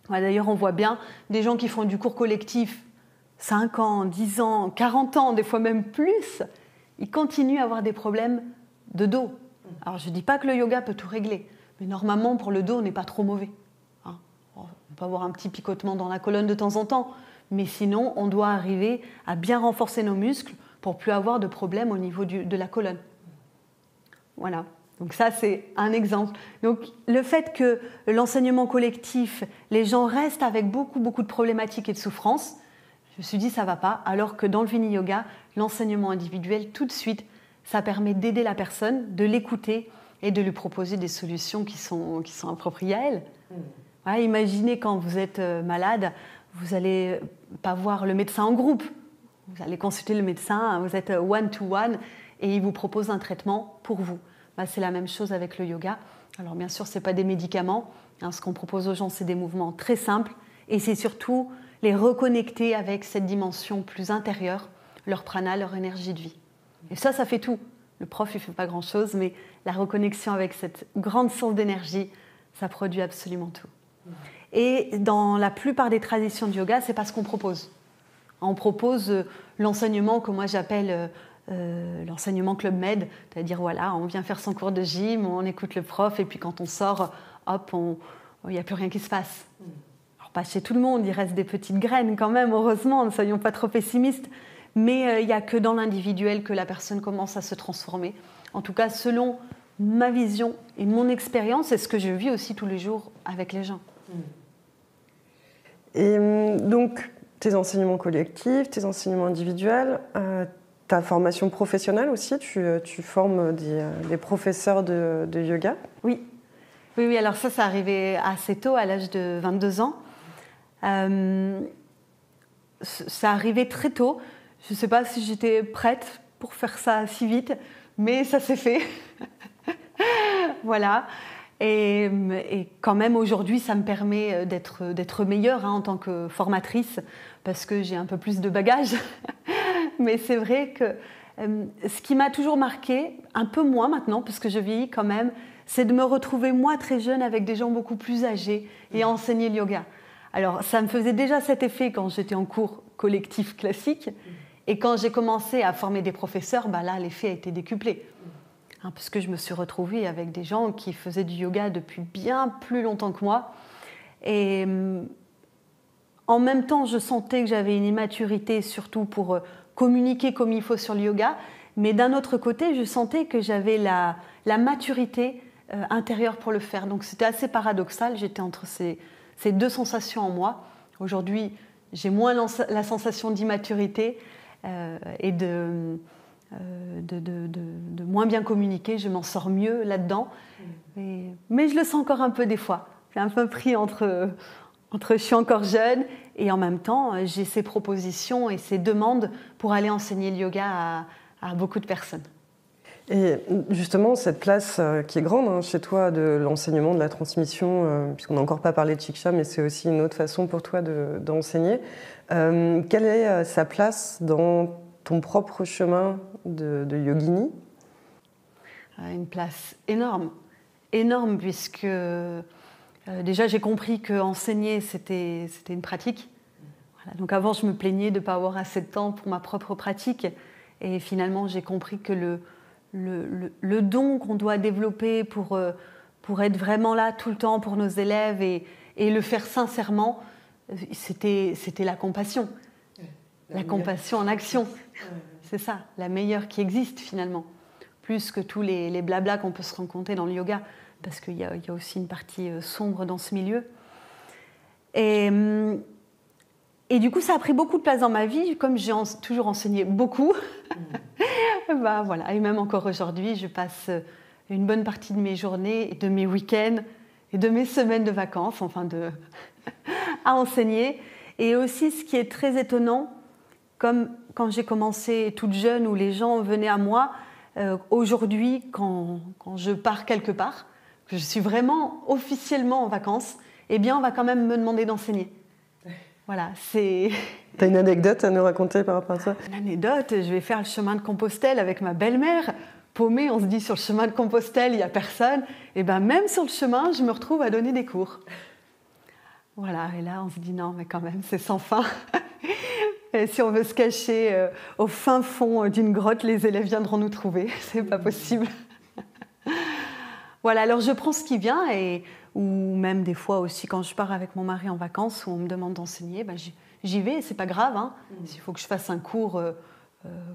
Speaker 2: D'ailleurs, on voit bien des gens qui font du cours collectif 5 ans, 10 ans, 40 ans, des fois même plus, ils continuent à avoir des problèmes de dos. Alors, je ne dis pas que le yoga peut tout régler, mais normalement, pour le dos, on n'est pas trop mauvais. On peut avoir un petit picotement dans la colonne de temps en temps, mais sinon, on doit arriver à bien renforcer nos muscles pour ne plus avoir de problème au niveau de la colonne. Voilà. Donc ça, c'est un exemple. Donc le fait que l'enseignement collectif, les gens restent avec beaucoup de problématiques et de souffrances, je me suis dit ça ne va pas, alors que dans le Vini Yoga, l'enseignement individuel, tout de suite, ça permet d'aider la personne, de l'écouter et de lui proposer des solutions qui sont appropriées à elle. Voilà, imaginez quand vous êtes malade, vous n'allez pas voir le médecin en groupe. Vous allez consulter le médecin, vous êtes one-to-one et il vous propose un traitement pour vous. C'est la même chose avec le yoga. Alors bien sûr, ce n'est pas des médicaments. Ce qu'on propose aux gens, c'est des mouvements très simples et c'est surtout les reconnecter avec cette dimension plus intérieure, leur prana, leur énergie de vie. Et ça fait tout. Le prof, il ne fait pas grand-chose, mais la reconnexion avec cette grande source d'énergie, ça produit absolument tout. Et dans la plupart des traditions de yoga, ce n'est pas ce qu'on propose. On propose l'enseignement que moi j'appelle l'enseignement Club Med, c'est-à-dire voilà, on vient faire son cours de gym, on écoute le prof et puis quand on sort, hop, il n'y a plus rien qui se passe. Alors pas chez tout le monde, il reste des petites graines quand même, heureusement, ne soyons pas trop pessimistes, mais il n'y a que dans l'individuel que la personne commence à se transformer. En tout cas, selon ma vision et mon expérience, c'est ce que je vis aussi tous les jours avec les gens.
Speaker 1: Et donc, tes enseignements collectifs, tes enseignements individuels, ta formation professionnelle aussi, tu formes des professeurs de yoga ?
Speaker 2: Oui, alors ça arrivait assez tôt, à l'âge de 22 ans. Ça arrivait très tôt. Je ne sais pas si j'étais prête pour faire ça si vite, mais ça s'est fait. Voilà. Et quand même, aujourd'hui, ça me permet d'être meilleure en tant que formatrice, parce que j'ai un peu plus de bagages. Mais c'est vrai que ce qui m'a toujours marqué, un peu moins maintenant, parce que je vieillis quand même, c'est de me retrouver moi très jeune avec des gens beaucoup plus âgés et à enseigner le yoga. Alors ça me faisait déjà cet effet quand j'étais en cours collectif classique, et quand j'ai commencé à former des professeurs, là l'effet a été décuplé. Parce que je me suis retrouvée avec des gens qui faisaient du yoga depuis bien plus longtemps que moi. Et en même temps, je sentais que j'avais une immaturité, surtout pour communiquer comme il faut sur le yoga. Mais d'un autre côté, je sentais que j'avais la maturité intérieure pour le faire. Donc c'était assez paradoxal. J'étais entre ces deux sensations en moi. Aujourd'hui, j'ai moins la sensation d'immaturité et de moins bien communiquer. Je m'en sors mieux là-dedans. Mais je le sens encore un peu des fois. C'est un peu pris entre entre je suis encore jeune et en même temps, j'ai ces propositions et ces demandes pour aller enseigner le yoga à beaucoup de personnes.
Speaker 1: Et justement, cette place qui est grande chez toi de l'enseignement, de la transmission, puisqu'on n'a encore pas parlé de Shiksha, mais c'est aussi une autre façon pour toi d'enseigner. Quelle est sa place dans ton propre chemin de yogini?
Speaker 2: Une place énorme, énorme puisque déjà j'ai compris qu'enseigner c'était une pratique. Voilà, donc avant je me plaignais de ne pas avoir assez de temps pour ma propre pratique et finalement j'ai compris que le don qu'on doit développer pour être vraiment là tout le temps pour nos élèves et le faire sincèrement, c'était la compassion. La compassion en action. C'est ça, la meilleure qui existe finalement. Plus que tous les blablas qu'on peut se rencontrer dans le yoga, parce qu'il y a aussi une partie sombre dans ce milieu. Et du coup, ça a pris beaucoup de place dans ma vie, comme j'ai toujours enseigné beaucoup. Bah, voilà. Et même encore aujourd'hui, je passe une bonne partie de mes journées, de mes week-ends et de mes semaines de vacances, à enseigner. Et aussi, ce qui est très étonnant, comme quand j'ai commencé toute jeune, où les gens venaient à moi, aujourd'hui, quand je pars quelque part, que je suis vraiment officiellement en vacances, eh bien, on va quand même me demander d'enseigner. Voilà, c'est...
Speaker 1: T'as une anecdote à nous raconter par rapport à ça?
Speaker 2: Une anecdote, je vais faire le chemin de Compostelle avec ma belle-mère. Paumée, on se dit sur le chemin de Compostelle, il n'y a personne. Et bien même sur le chemin, je me retrouve à donner des cours. Voilà, et là on se dit non, mais quand même, c'est sans fin. Et si on veut se cacher au fin fond d'une grotte, les élèves viendront nous trouver. C'est pas possible. Voilà, alors je prends ce qui vient, ou même des fois aussi quand je pars avec mon mari en vacances, où on me demande d'enseigner, ben j'y vais, c'est pas grave. Hein. S'il faut que je fasse un cours,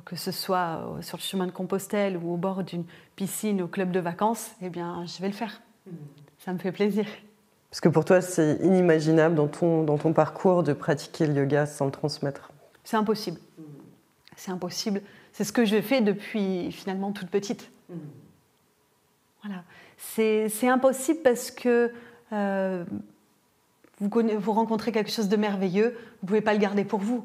Speaker 2: que ce soit sur le chemin de Compostelle ou au bord d'une piscine au club de vacances, eh bien je vais le faire. Ça me fait plaisir.
Speaker 1: Parce que pour toi, c'est inimaginable dans ton parcours de pratiquer le yoga sans le transmettre.
Speaker 2: C'est impossible. C'est impossible. C'est ce que je fais depuis finalement toute petite. Voilà. C'est impossible parce que vous rencontrez quelque chose de merveilleux, vous ne pouvez pas le garder pour vous.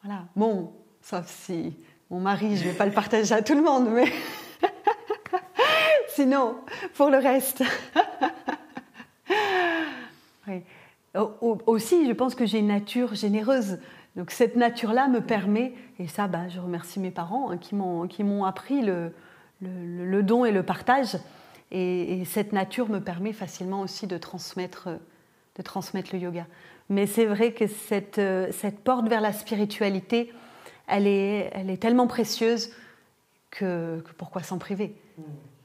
Speaker 2: Voilà. Bon, sauf si mon mari, je ne vais pas le partager à tout le monde, mais sinon, pour le reste. Oui. Aussi, je pense que j'ai une nature généreuse. Donc cette nature-là me permet, et ça, je remercie mes parents qui m'ont appris le don et le partage. Et cette nature me permet facilement aussi de transmettre le yoga. Mais c'est vrai que cette porte vers la spiritualité, elle est tellement précieuse que pourquoi s'en priver?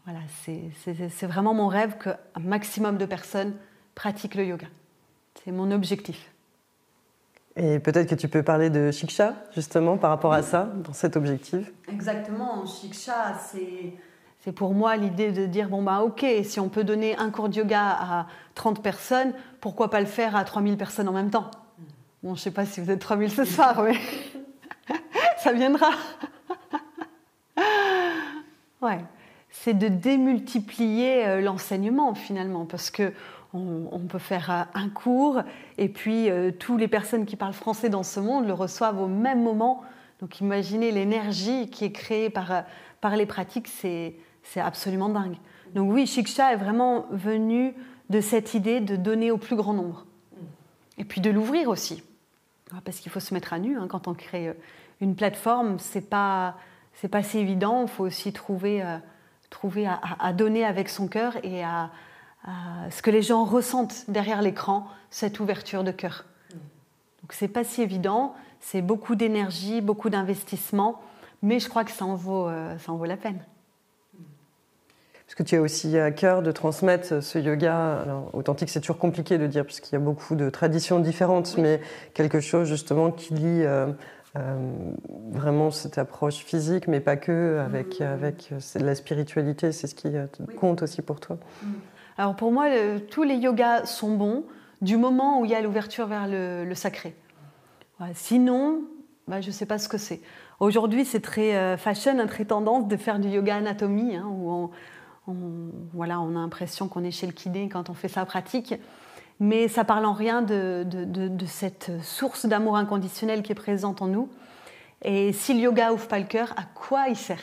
Speaker 2: Voilà, c'est vraiment mon rêve qu'un maximum de personnes pratiquent le yoga. C'est mon objectif.
Speaker 1: Et peut-être que tu peux parler de Shiksha, justement, par rapport à ça, dans cet objectif.
Speaker 2: Exactement. Shiksha, c'est pour moi l'idée de dire, ok, si on peut donner un cours de yoga à 30 personnes, pourquoi pas le faire à 3000 personnes en même temps? Bon, je ne sais pas si vous êtes 3000 ce soir, mais ça viendra. Ouais. C'est de démultiplier l'enseignement, finalement, parce que on peut faire un cours et puis toutes les personnes qui parlent français dans ce monde le reçoivent au même moment. Donc imaginez l'énergie qui est créée par les pratiques, c'est absolument dingue. Donc oui, Shiksha est vraiment venu de cette idée de donner au plus grand nombre. Et puis de l'ouvrir aussi. Parce qu'il faut se mettre à nu quand on crée une plateforme, c'est pas si évident, il faut aussi trouver à donner avec son cœur et à ce que les gens ressentent derrière l'écran, cette ouverture de cœur. Donc c'est pas si évident, c'est beaucoup d'énergie, beaucoup d'investissement, mais je crois que ça en vaut la peine.
Speaker 1: Parce que tu as aussi à cœur de transmettre ce yoga, alors, authentique, c'est toujours compliqué de dire, parce qu'il y a beaucoup de traditions différentes, oui. Mais quelque chose justement qui lie vraiment cette approche physique, mais pas que, avec la spiritualité, c'est ce qui compte aussi pour toi.
Speaker 2: Alors pour moi, tous les yogas sont bons du moment où il y a l'ouverture vers le sacré. Ouais, sinon, je ne sais pas ce que c'est. Aujourd'hui, c'est très fashion, très tendance de faire du yoga anatomie, où on a l'impression qu'on est chez le kiné quand on fait sa pratique. mais ça parle en rien de cette source d'amour inconditionnel qui est présente en nous. Et si le yoga ouvre pas le cœur, à quoi il sert?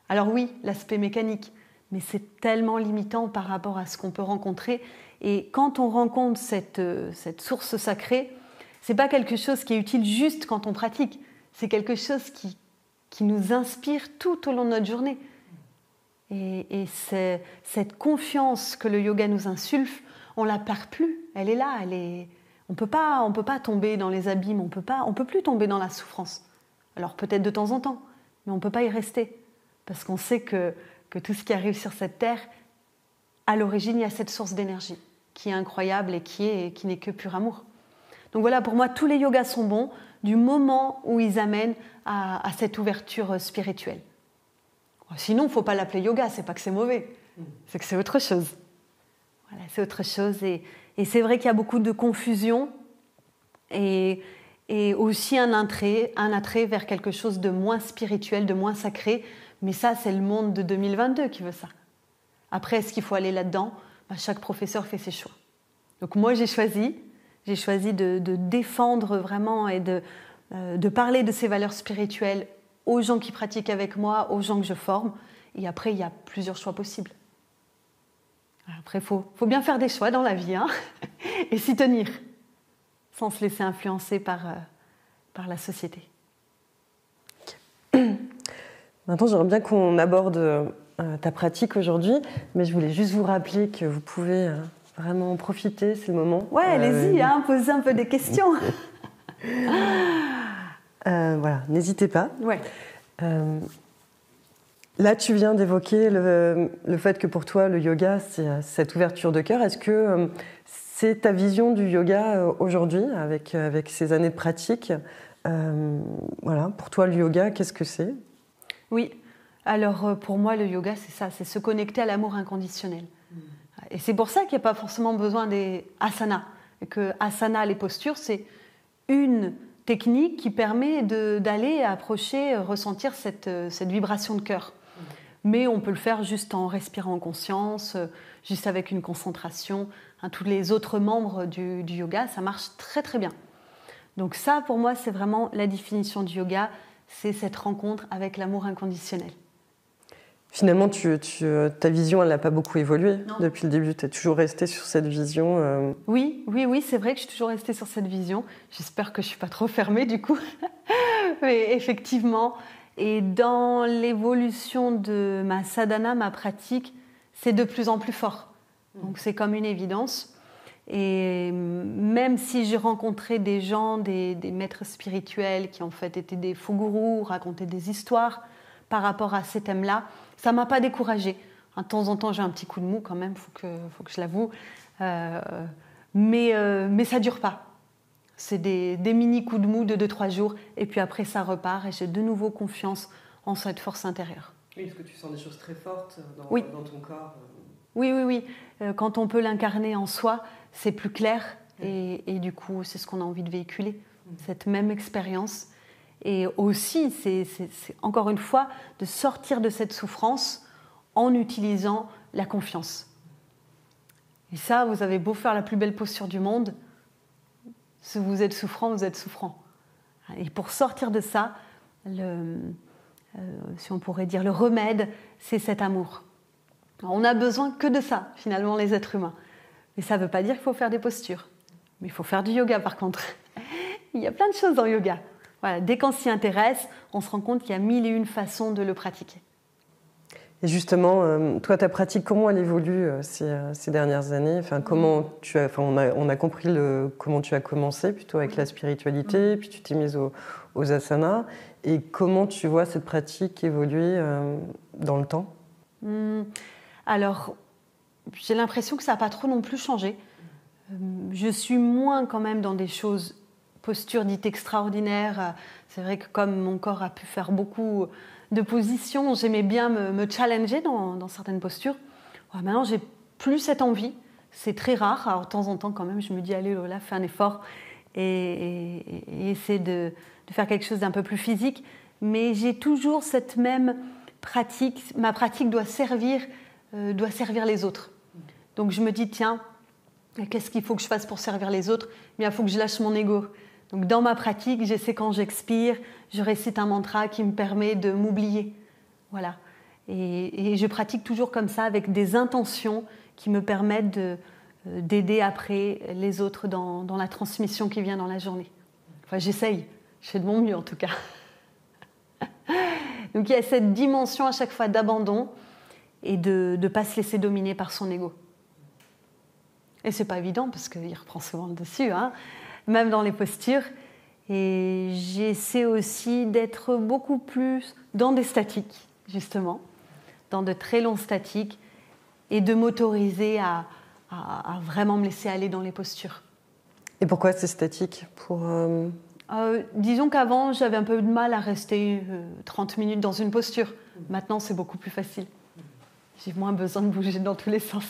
Speaker 2: Alors oui, l'aspect mécanique, mais c'est tellement limitant par rapport à ce qu'on peut rencontrer. Et quand on rencontre cette source sacrée, c'est pas quelque chose qui est utile juste quand on pratique, c'est quelque chose qui nous inspire tout au long de notre journée. Et c'est cette confiance que le yoga nous insuffle, on la perd plus, elle est là, on peut pas tomber dans les abîmes, on peut plus tomber dans la souffrance. Alors peut-être de temps en temps, mais on peut pas y rester, parce qu'on sait que tout ce qui arrive sur cette terre, à l'origine, il y a cette source d'énergie qui est incroyable et qui n'est que pur amour. Donc voilà, pour moi, tous les yogas sont bons du moment où ils amènent à cette ouverture spirituelle. Sinon, il ne faut pas l'appeler yoga, c'est pas que c'est mauvais, c'est que c'est autre chose. Voilà, c'est autre chose. Et c'est vrai qu'il y a beaucoup de confusion et aussi un attrait vers quelque chose de moins spirituel, de moins sacré. Mais ça, c'est le monde de 2022 qui veut ça. Après, est-ce qu'il faut aller là-dedans? Chaque professeur fait ses choix. Donc moi, j'ai choisi de défendre vraiment et de parler de ces valeurs spirituelles aux gens qui pratiquent avec moi, aux gens que je forme. Et après, il y a plusieurs choix possibles. Après, il faut bien faire des choix dans la vie, hein, et s'y tenir, sans se laisser influencer par la société.
Speaker 1: Maintenant, j'aimerais bien qu'on aborde ta pratique aujourd'hui, mais je voulais juste vous rappeler que vous pouvez vraiment en profiter, c'est le moment.
Speaker 2: Ouais, allez-y, posez un peu des questions.
Speaker 1: Voilà, n'hésitez pas.
Speaker 2: Ouais.
Speaker 1: Là, tu viens d'évoquer le fait que pour toi, le yoga, c'est cette ouverture de cœur. Est-ce que c'est ta vision du yoga aujourd'hui, avec ces années de pratique? Voilà, pour toi, le yoga, qu'est-ce que c'est?
Speaker 2: Oui, alors pour moi, le yoga, c'est ça, c'est se connecter à l'amour inconditionnel. Et c'est pour ça qu'il n'y a pas forcément besoin des asanas. Et que asana, les postures, c'est une technique qui permet d'aller approcher, ressentir cette vibration de cœur. Mais on peut le faire juste en respirant en conscience, juste avec une concentration. Tous les autres membres du yoga, ça marche très très bien. Donc ça, pour moi, c'est vraiment la définition du yoga, c'est cette rencontre avec l'amour inconditionnel.
Speaker 1: Finalement, ta vision, elle n'a pas beaucoup évolué depuis le début. Tu es toujours restée sur cette vision.
Speaker 2: Oui, c'est vrai que je suis toujours restée sur cette vision. J'espère que je ne suis pas trop fermée, du coup. Mais effectivement, et dans l'évolution de ma sadhana, ma pratique, c'est de plus en plus fort. Donc c'est comme une évidence. Et même si j'ai rencontré des gens, des maîtres spirituels qui en fait étaient des faux gourous, racontaient des histoires par rapport à ces thèmes-là, ça ne m'a pas découragée. De temps en temps, j'ai un petit coup de mou quand même, faut que je l'avoue. Mais ça ne dure pas. C'est des mini coups de mou de 2-3 jours, et puis après, ça repart, et j'ai de nouveau confiance en cette force intérieure.
Speaker 1: Oui, parce que tu sens des choses très fortes dans ton corps.
Speaker 2: Oui. Quand on peut l'incarner en soi, c'est plus clair, et du coup, c'est ce qu'on a envie de véhiculer, cette même expérience. Et aussi, c'est encore une fois de sortir de cette souffrance en utilisant la confiance. Et ça, vous avez beau faire la plus belle posture du monde, si vous êtes souffrant, vous êtes souffrant. Et pour sortir de ça, si on pourrait dire le remède, c'est cet amour. Alors, on n'a besoin que de ça, finalement, les êtres humains. Mais ça ne veut pas dire qu'il faut faire des postures. Mais il faut faire du yoga, par contre. Il y a plein de choses dans le yoga. Voilà, dès qu'on s'y intéresse, on se rend compte qu'il y a 1001 façons de le pratiquer.
Speaker 1: Et justement, toi, ta pratique, comment elle évolue ces dernières années? Comment on a compris comment tu as commencé, plutôt avec la spiritualité, puis tu t'es mise aux asanas. Et comment tu vois cette pratique évoluer dans le temps?
Speaker 2: Alors, j'ai l'impression que ça n'a pas trop non plus changé. Je suis moins quand même dans des choses postures dites extraordinaires. C'est vrai que comme mon corps a pu faire beaucoup de positions, j'aimais bien me challenger dans certaines postures. Ouais, maintenant, j'ai plus cette envie. C'est très rare. Alors, de temps en temps, quand même, je me dis, allez, Lola, fais un effort et essaie de faire quelque chose d'un peu plus physique. Mais j'ai toujours cette même pratique. Ma pratique doit servir les autres. Donc, je me dis, tiens, Qu'est-ce qu'il faut que je fasse pour servir les autres? Il faut que je lâche mon ego. Donc dans ma pratique, j'essaie quand j'expire, je récite un mantra qui me permet de m'oublier. Voilà. Et je pratique toujours comme ça, avec des intentions qui me permettent d'aider après les autres dans la transmission qui vient dans la journée. Enfin, j'essaye. Je fais de mon mieux en tout cas. Donc il y a cette dimension à chaque fois d'abandon et de ne pas se laisser dominer par son ego. Et c'est pas évident parce qu'il reprend souvent le dessus, hein, même dans les postures. Et j'essaie aussi d'être beaucoup plus dans des statiques, justement, dans de très longs statiques, et de m'autoriser à vraiment me laisser aller dans les postures.
Speaker 1: Et pourquoi c'est statique
Speaker 2: Disons qu'avant, j'avais un peu de mal à rester 30 minutes dans une posture. Maintenant, c'est beaucoup plus facile. J'ai moins besoin de bouger dans tous les sens.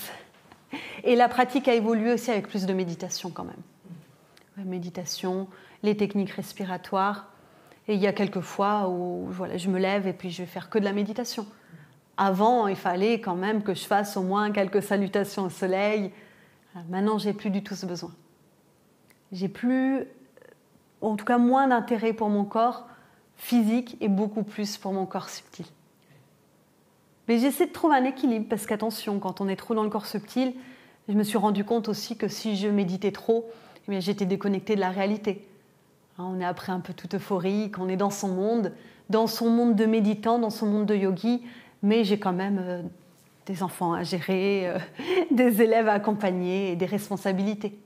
Speaker 2: Et la pratique a évolué aussi avec plus de méditation quand même. Méditation, les techniques respiratoires. Et il y a quelques fois où voilà, je me lève et puis je vais faire que de la méditation. Avant, il fallait quand même que je fasse au moins quelques salutations au soleil. Maintenant, je n'ai plus du tout ce besoin. J'ai plus, en tout cas moins d'intérêt pour mon corps physique et beaucoup plus pour mon corps subtil. Mais j'essaie de trouver un équilibre parce qu'attention, quand on est trop dans le corps subtil, je me suis rendu compte aussi que si je méditais trop, eh bien, j'étais déconnectée de la réalité. On est après un peu toute euphorique, on est dans son monde de méditant, dans son monde de yogi, mais j'ai quand même des enfants à gérer, des élèves à accompagner et des responsabilités.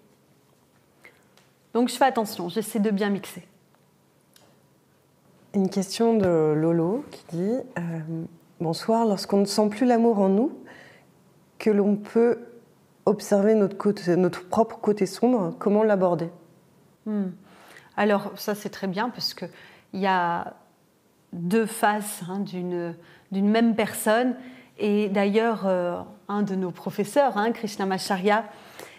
Speaker 2: Donc je fais attention, j'essaie de bien mixer.
Speaker 1: Une question de Lolo qui dit bonsoir, lorsqu'on ne sent plus l'amour en nous, que l'on peut observer notre propre côté sombre, comment l'aborder?
Speaker 2: Alors ça c'est très bien parce qu'il y a deux faces d'une même personne. Et d'ailleurs, un de nos professeurs, Krishnamacharya,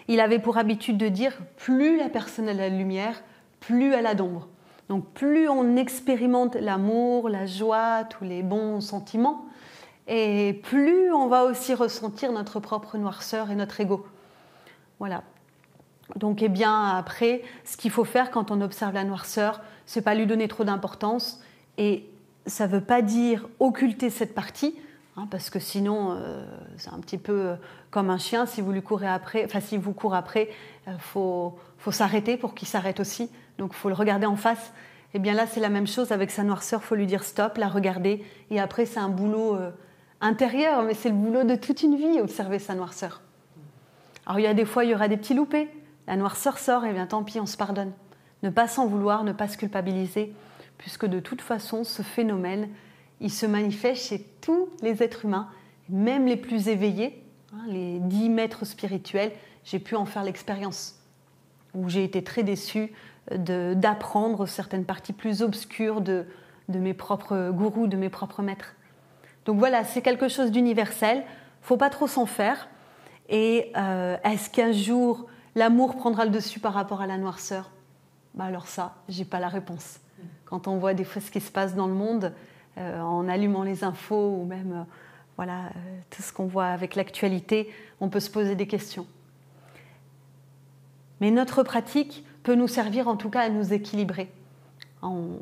Speaker 2: il avait pour habitude de dire plus la personne a la lumière, plus elle a d'ombre. Donc plus on expérimente l'amour, la joie, tous les bons sentiments, et plus on va aussi ressentir notre propre noirceur et notre ego. Voilà. Donc eh bien après, ce qu'il faut faire quand on observe la noirceur, c'est pas lui donner trop d'importance, et ça veut pas dire occulter cette partie, parce que sinon c'est un petit peu comme un chien, si vous lui courez après, enfin si vous courez après, faut s'arrêter pour qu'il s'arrête aussi. Donc il faut le regarder en face. Et bien là c'est la même chose avec sa noirceur, il faut lui dire stop, la regarder, et après c'est un boulot intérieur, mais c'est le boulot de toute une vie, observer sa noirceur. Alors il y a des fois il y aura des petits loupés, la noirceur sort, et bien tant pis, on se pardonne. Ne pas s'en vouloir, ne pas se culpabiliser, puisque de toute façon ce phénomène il se manifeste chez tous les êtres humains, même les plus éveillés, les 10 maîtres spirituels. J'ai pu en faire l'expérience, où j'ai été très déçue d'apprendre certaines parties plus obscures de mes propres gourous, de mes propres maîtres. Donc voilà, c'est quelque chose d'universel, il ne faut pas trop s'en faire. Et est-ce qu'un jour l'amour prendra le dessus par rapport à la noirceur? Alors ça, je n'ai pas la réponse. Quand on voit des fois ce qui se passe dans le monde, en allumant les infos ou même tout ce qu'on voit avec l'actualité, on peut se poser des questions. Mais notre pratique peut nous servir en tout cas à nous équilibrer. On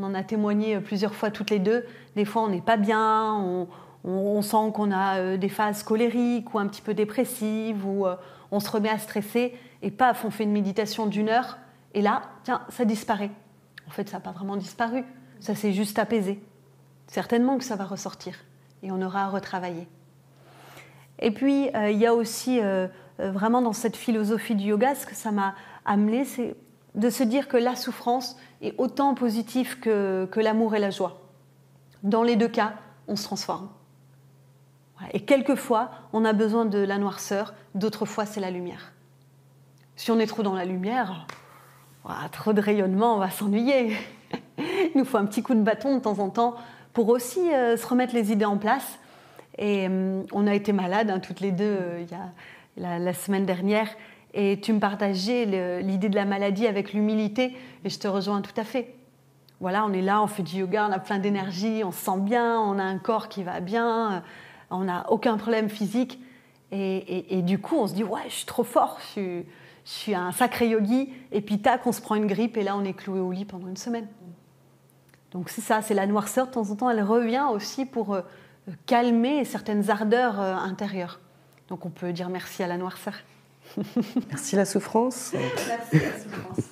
Speaker 2: en a témoigné plusieurs fois toutes les deux. Des fois on n'est pas bien, on sent qu'on a des phases colériques ou un petit peu dépressives, ou on se remet à stresser et paf, on fait une méditation d'1 heure et là, tiens, ça disparaît. En fait, ça n'a pas vraiment disparu, ça s'est juste apaisé. Certainement que ça va ressortir et on aura à retravailler. Et puis, il y a aussi vraiment dans cette philosophie du yoga, ce que ça m'a amené, c'est de se dire que la souffrance est autant positive que l'amour et la joie. Dans les deux cas, on se transforme. Et quelquefois, on a besoin de la noirceur, d'autres fois, c'est la lumière. Si on est trop dans la lumière, trop de rayonnement, on va s'ennuyer. Il nous faut un petit coup de bâton de temps en temps pour aussi se remettre les idées en place. Et on a été malades, toutes les deux, il y a la semaine dernière, et tu me partageais l'idée de la maladie avec l'humilité, et je te rejoins tout à fait. Voilà, on est là, on fait du yoga, on a plein d'énergie, on se sent bien, on a un corps qui va bien, on n'a aucun problème physique. Et du coup, on se dit, ouais, je suis trop fort, je suis un sacré yogi. Et puis, tac, on se prend une grippe et là, on est cloué au lit pendant une semaine. Donc, c'est ça, c'est la noirceur. De temps en temps, elle revient aussi pour calmer certaines ardeurs intérieures. Donc, on peut dire merci à la noirceur.
Speaker 1: Merci la souffrance.
Speaker 2: Merci la souffrance.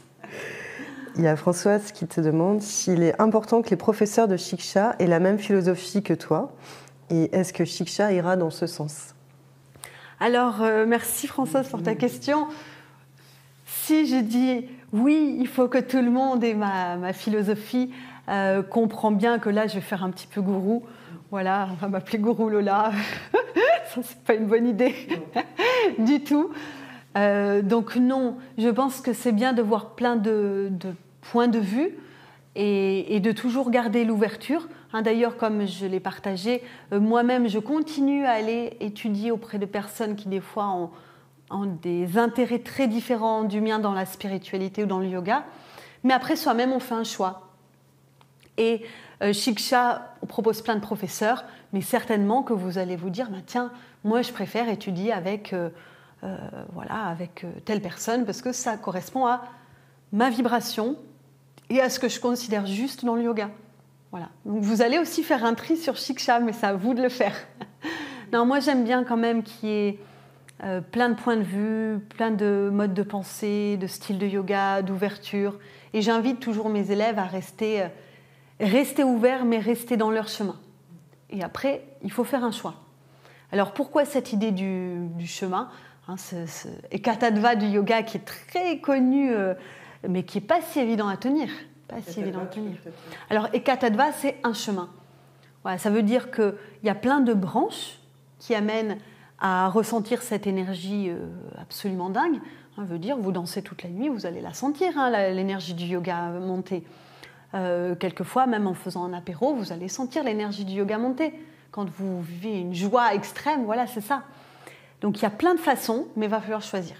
Speaker 1: Il y a Françoise qui te demande s'il est important que les professeurs de Shiksha aient la même philosophie que toi. Et est-ce que Shiksha ira dans ce sens?
Speaker 2: Alors, merci Françoise pour ta question. Si je dis oui, il faut que tout le monde ait ma philosophie, comprend bien que là, je vais faire un petit peu gourou. Voilà, on va m'appeler Gourou Lola. Ça, c'est pas une bonne idée du tout. Donc non, je pense que c'est bien de voir plein de points de vue et de toujours garder l'ouverture. D'ailleurs, comme je l'ai partagé, moi-même, je continue à aller étudier auprès de personnes qui, des fois, ont des intérêts très différents du mien dans la spiritualité ou dans le yoga. Mais après, soi-même, on fait un choix. Et Shiksha, on propose plein de professeurs, mais certainement que vous allez vous dire, tiens, moi, je préfère étudier avec telle personne parce que ça correspond à ma vibration et à ce que je considère juste dans le yoga. Voilà. Donc vous allez aussi faire un tri sur Shiksha, mais c'est à vous de le faire. Non, moi j'aime bien quand même qu'il y ait plein de points de vue, plein de modes de pensée, de styles de yoga, d'ouverture. Et j'invite toujours mes élèves à rester ouverts, mais rester dans leur chemin. Et après, il faut faire un choix. Alors pourquoi cette idée du chemin, ce Ekatattva du yoga qui est très connu, mais qui n'est pas si évident à tenir. Alors, Ekatattva, c'est un chemin. Voilà, ça veut dire qu'il y a plein de branches qui amènent à ressentir cette énergie absolument dingue. Ça veut dire, vous dansez toute la nuit, vous allez la sentir, l'énergie du yoga monter. Quelquefois, même en faisant un apéro, vous allez sentir l'énergie du yoga monter. Quand vous vivez une joie extrême, voilà, c'est ça. Donc, il y a plein de façons, mais il va falloir choisir.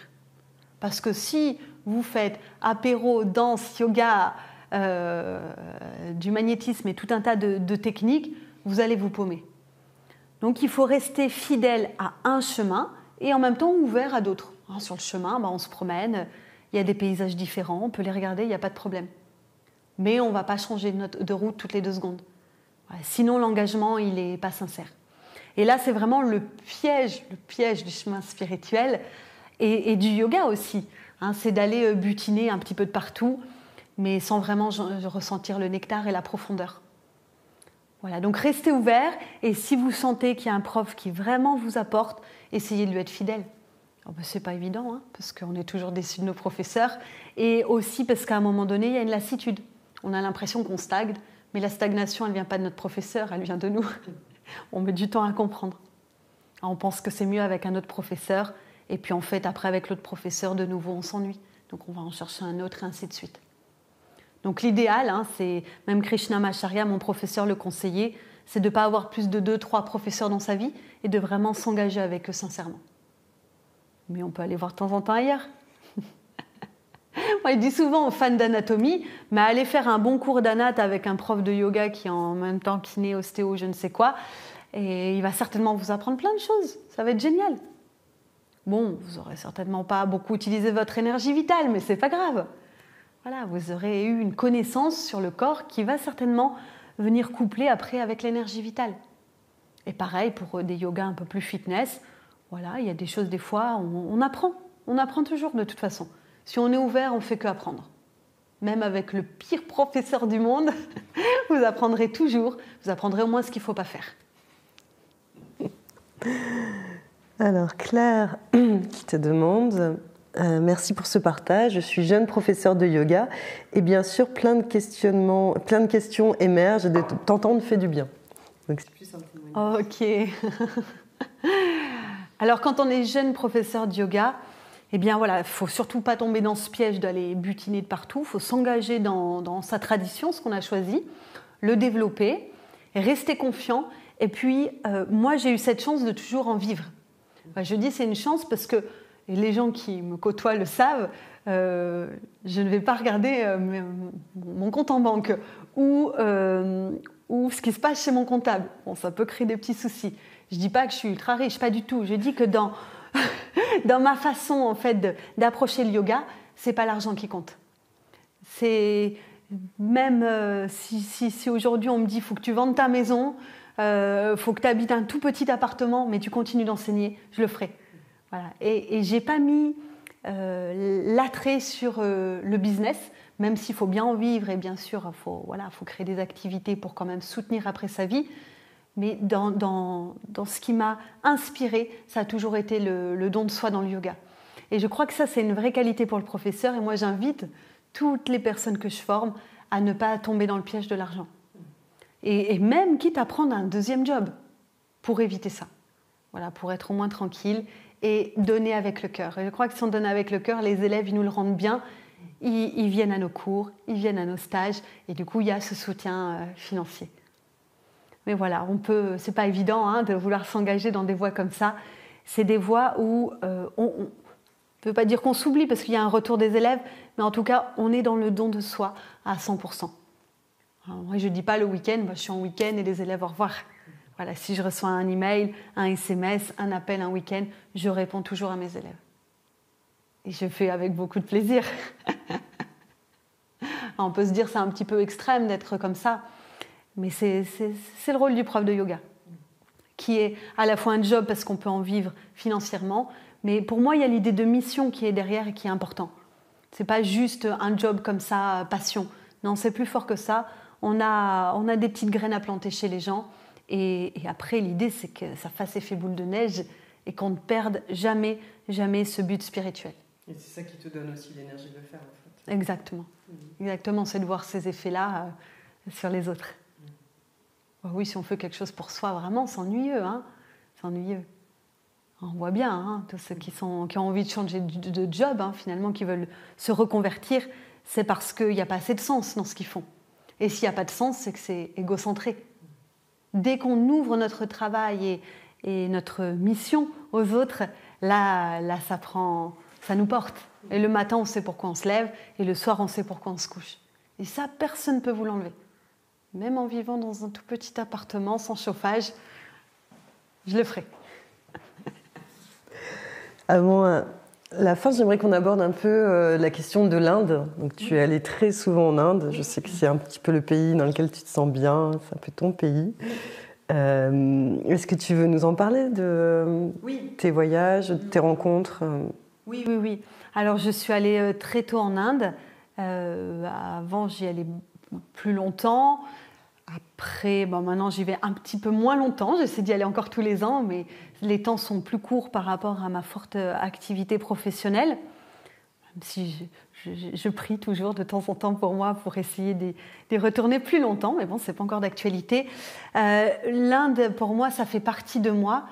Speaker 2: Parce que si vous faites apéro, danse, yoga, du magnétisme et tout un tas de techniques, vous allez vous paumer. Donc il faut rester fidèle à un chemin et en même temps ouvert à d'autres. Sur le chemin, on se promène, il y a des paysages différents, on peut les regarder, il n'y a pas de problème. Mais on ne va pas changer de route toutes les 2 secondes. Sinon l'engagement, il n'est pas sincère. Et là, c'est vraiment le piège du chemin spirituel et du yoga aussi. C'est d'aller butiner un petit peu de partout, mais sans vraiment ressentir le nectar et la profondeur. Voilà, donc restez ouverts et si vous sentez qu'il y a un prof qui vraiment vous apporte, essayez de lui être fidèle. C'est pas évident, parce qu'on est toujours déçus de nos professeurs et aussi parce qu'à un moment donné, il y a une lassitude. On a l'impression qu'on stagne, mais la stagnation, elle ne vient pas de notre professeur, elle vient de nous. On met du temps à comprendre. On pense que c'est mieux avec un autre professeur et puis en fait, après avec l'autre professeur, de nouveau, on s'ennuie. Donc on va en chercher un autre et ainsi de suite. Donc l'idéal, c'est, même Krishnamacharya, mon professeur, le conseiller, c'est de ne pas avoir plus de 2-3 professeurs dans sa vie et de vraiment s'engager avec eux sincèrement. Mais on peut aller voir de temps en temps ailleurs. Moi, je dis souvent aux fans d'anatomie, mais allez faire un bon cours d'anat avec un prof de yoga qui est en même temps kiné, ostéo, je ne sais quoi, et il va certainement vous apprendre plein de choses. Ça va être génial. Bon, vous n'aurez certainement pas beaucoup utilisé votre énergie vitale, mais ce n'est pas grave. Voilà, vous aurez eu une connaissance sur le corps qui va certainement venir coupler après avec l'énergie vitale. Et pareil pour des yogas un peu plus fitness, voilà, il y a des choses des fois, on apprend toujours de toute façon. Si on est ouvert, on ne fait qu'apprendre. Même avec le pire professeur du monde, vous apprendrez toujours, vous apprendrez au moins ce qu'il ne faut pas faire.
Speaker 1: Alors Claire qui te demande... merci pour ce partage. Je suis jeune professeure de yoga et bien sûr plein de questions émergent et de t'entendre fait du bien. Donc c'est plus simple.
Speaker 2: Ok. Alors quand on est jeune professeur de yoga, il faut surtout pas tomber dans ce piège d'aller butiner de partout. Il faut s'engager dans sa tradition, ce qu'on a choisi, le développer, rester confiant. Et puis moi j'ai eu cette chance de toujours en vivre. Je dis c'est une chance parce que et les gens qui me côtoient le savent, je ne vais pas regarder mon compte en banque ou ce qui se passe chez mon comptable. Bon, ça peut créer des petits soucis. Je dis pas que je suis ultra riche, pas du tout. Je dis que dans ma façon en fait d'approcher le yoga, c'est pas l'argent qui compte. C'est même si aujourd'hui on me dit il faut que tu vendes ta maison, faut que tu habites un tout petit appartement, mais tu continues d'enseigner, je le ferai. Voilà. Et j'ai pas mis l'attrait sur le business, même s'il faut bien en vivre et bien sûr faut créer des activités pour quand même soutenir après sa vie. Mais dans ce qui m'a inspirée, ça a toujours été le don de soi dans le yoga. Et je crois que ça, c'est une vraie qualité pour le professeur. Et moi, j'invite toutes les personnes que je forme à ne pas tomber dans le piège de l'argent. Et même quitte à prendre un deuxième job pour éviter ça. Voilà, pour être au moins tranquille et donner avec le cœur. Et je crois que si on donne avec le cœur, les élèves, ils nous le rendent bien. Ils viennent à nos cours, ils viennent à nos stages. Et du coup, il y a ce soutien financier. Mais voilà, c'est pas évident de vouloir s'engager dans des voies comme ça. C'est des voies où on ne peut pas dire qu'on s'oublie parce qu'il y a un retour des élèves, mais en tout cas, on est dans le don de soi à 100%. Alors, moi, je ne dis pas le week-end, je suis en week-end et les élèves, au revoir. Voilà, si je reçois un email, un SMS, un appel, un week-end, je réponds toujours à mes élèves. Et je fais avec beaucoup de plaisir. On peut se dire que c'est un petit peu extrême d'être comme ça. Mais c'est le rôle du prof de yoga, qui est à la fois un job parce qu'on peut en vivre financièrement, mais pour moi, il y a l'idée de mission qui est derrière et qui est important. Ce n'est pas juste un job comme ça, passion. Non, c'est plus fort que ça. On a des petites graines à planter chez les gens. Et après, l'idée, c'est que ça fasse effet boule de neige et qu'on ne perde jamais, jamais ce but spirituel.
Speaker 1: Et c'est ça qui te donne aussi l'énergie de le faire, en fait.
Speaker 2: Exactement. Exactement, c'est de voir ces effets-là sur les autres. Oui, si on fait quelque chose pour soi, vraiment, c'est ennuyeux. C'est ennuyeux. On voit bien, tous ceux qui ont envie de changer de job, finalement, qui veulent se reconvertir, c'est parce qu'il n'y a pas assez de sens dans ce qu'ils font. Et s'il n'y a pas de sens, c'est que c'est égocentré. Dès qu'on ouvre notre travail et notre mission aux autres, là ça nous porte. Et le matin, on sait pourquoi on se lève, et le soir, on sait pourquoi on se couche. Et ça, personne ne peut vous l'enlever. Même en vivant dans un tout petit appartement sans chauffage, je le ferai. Avant
Speaker 1: la fin, j'aimerais qu'on aborde un peu la question de l'Inde. Donc, tu es allée très souvent en Inde. Je sais que c'est un petit peu le pays dans lequel tu te sens bien. C'est un peu ton pays. Est-ce que tu veux nous en parler de tes voyages, de tes rencontres?
Speaker 2: Oui. Alors, je suis allée très tôt en Inde. Avant, j'y allais plus longtemps. Après, maintenant, j'y vais un petit peu moins longtemps. J'essaie d'y aller encore tous les ans, mais les temps sont plus courts par rapport à ma forte activité professionnelle. Même si je prie toujours de temps en temps pour moi pour essayer d'y retourner plus longtemps, mais bon, ce n'est pas encore d'actualité. L'Inde, pour moi, ça fait partie de moi.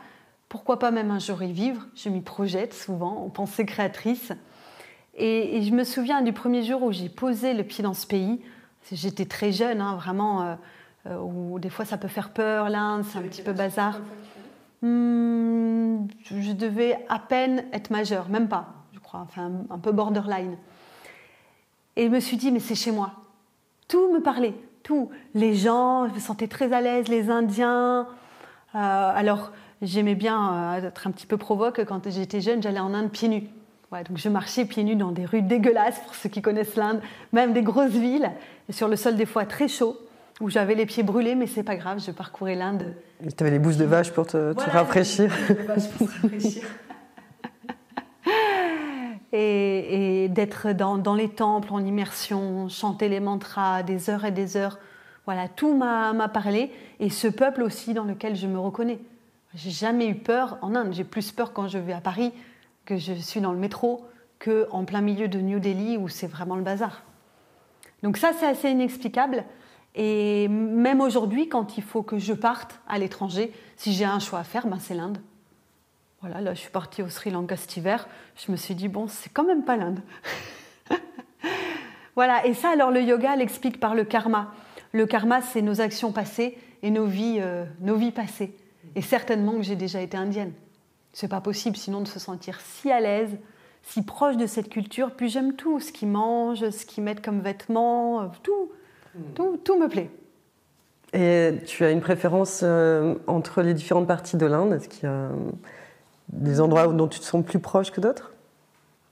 Speaker 2: Pourquoi pas même un jour y vivre? Je m'y projette souvent en pensée créatrice. Et je me souviens du premier jour où j'ai posé le pied dans ce pays. J'étais très jeune, vraiment, où des fois ça peut faire peur, l'Inde, c'est un petit peu bazar. Je devais à peine être majeure, même pas, je crois, enfin un peu borderline. Et je me suis dit, mais c'est chez moi. Tout me parlait, tout. Les gens, je me sentais très à l'aise, les Indiens. Alors, j'aimais bien être un petit peu provoque. Quand j'étais jeune, j'allais en Inde pieds nus. Ouais, donc je marchais pieds nus dans des rues dégueulasses, pour ceux qui connaissent l'Inde, même des grosses villes, et sur le sol des fois très chaud, où j'avais les pieds brûlés, mais c'est pas grave, je parcourais l'Inde.
Speaker 1: Tu avais les bouses de vache pour te rafraîchir.
Speaker 2: Les bouses de vache pour se rafraîchir. Et d'être dans les temples en immersion, chanter les mantras des heures et des heures, voilà, tout m'a parlé, et ce peuple aussi dans lequel je me reconnais. J'ai jamais eu peur en Inde, j'ai plus peur quand je vais à Paris, que je suis dans le métro, qu'en plein milieu de New Delhi où c'est vraiment le bazar. Donc ça, c'est assez inexplicable. Et même aujourd'hui, quand il faut que je parte à l'étranger, si j'ai un choix à faire, c'est l'Inde. Voilà, là, je suis partie au Sri Lanka cet hiver. Je me suis dit, bon, c'est quand même pas l'Inde. Voilà, et ça, alors le yoga l'explique par le karma. Le karma, c'est nos actions passées et nos vies passées. Et certainement que j'ai déjà été indienne. C'est pas possible sinon de se sentir si à l'aise, si proche de cette culture. Puis j'aime tout, ce qu'ils mangent, ce qu'ils mettent comme vêtements, tout me plaît.
Speaker 1: Et tu as une préférence entre les différentes parties de l'Inde? Est-ce qu'il y a des endroits dont tu te sens plus proche que d'autres?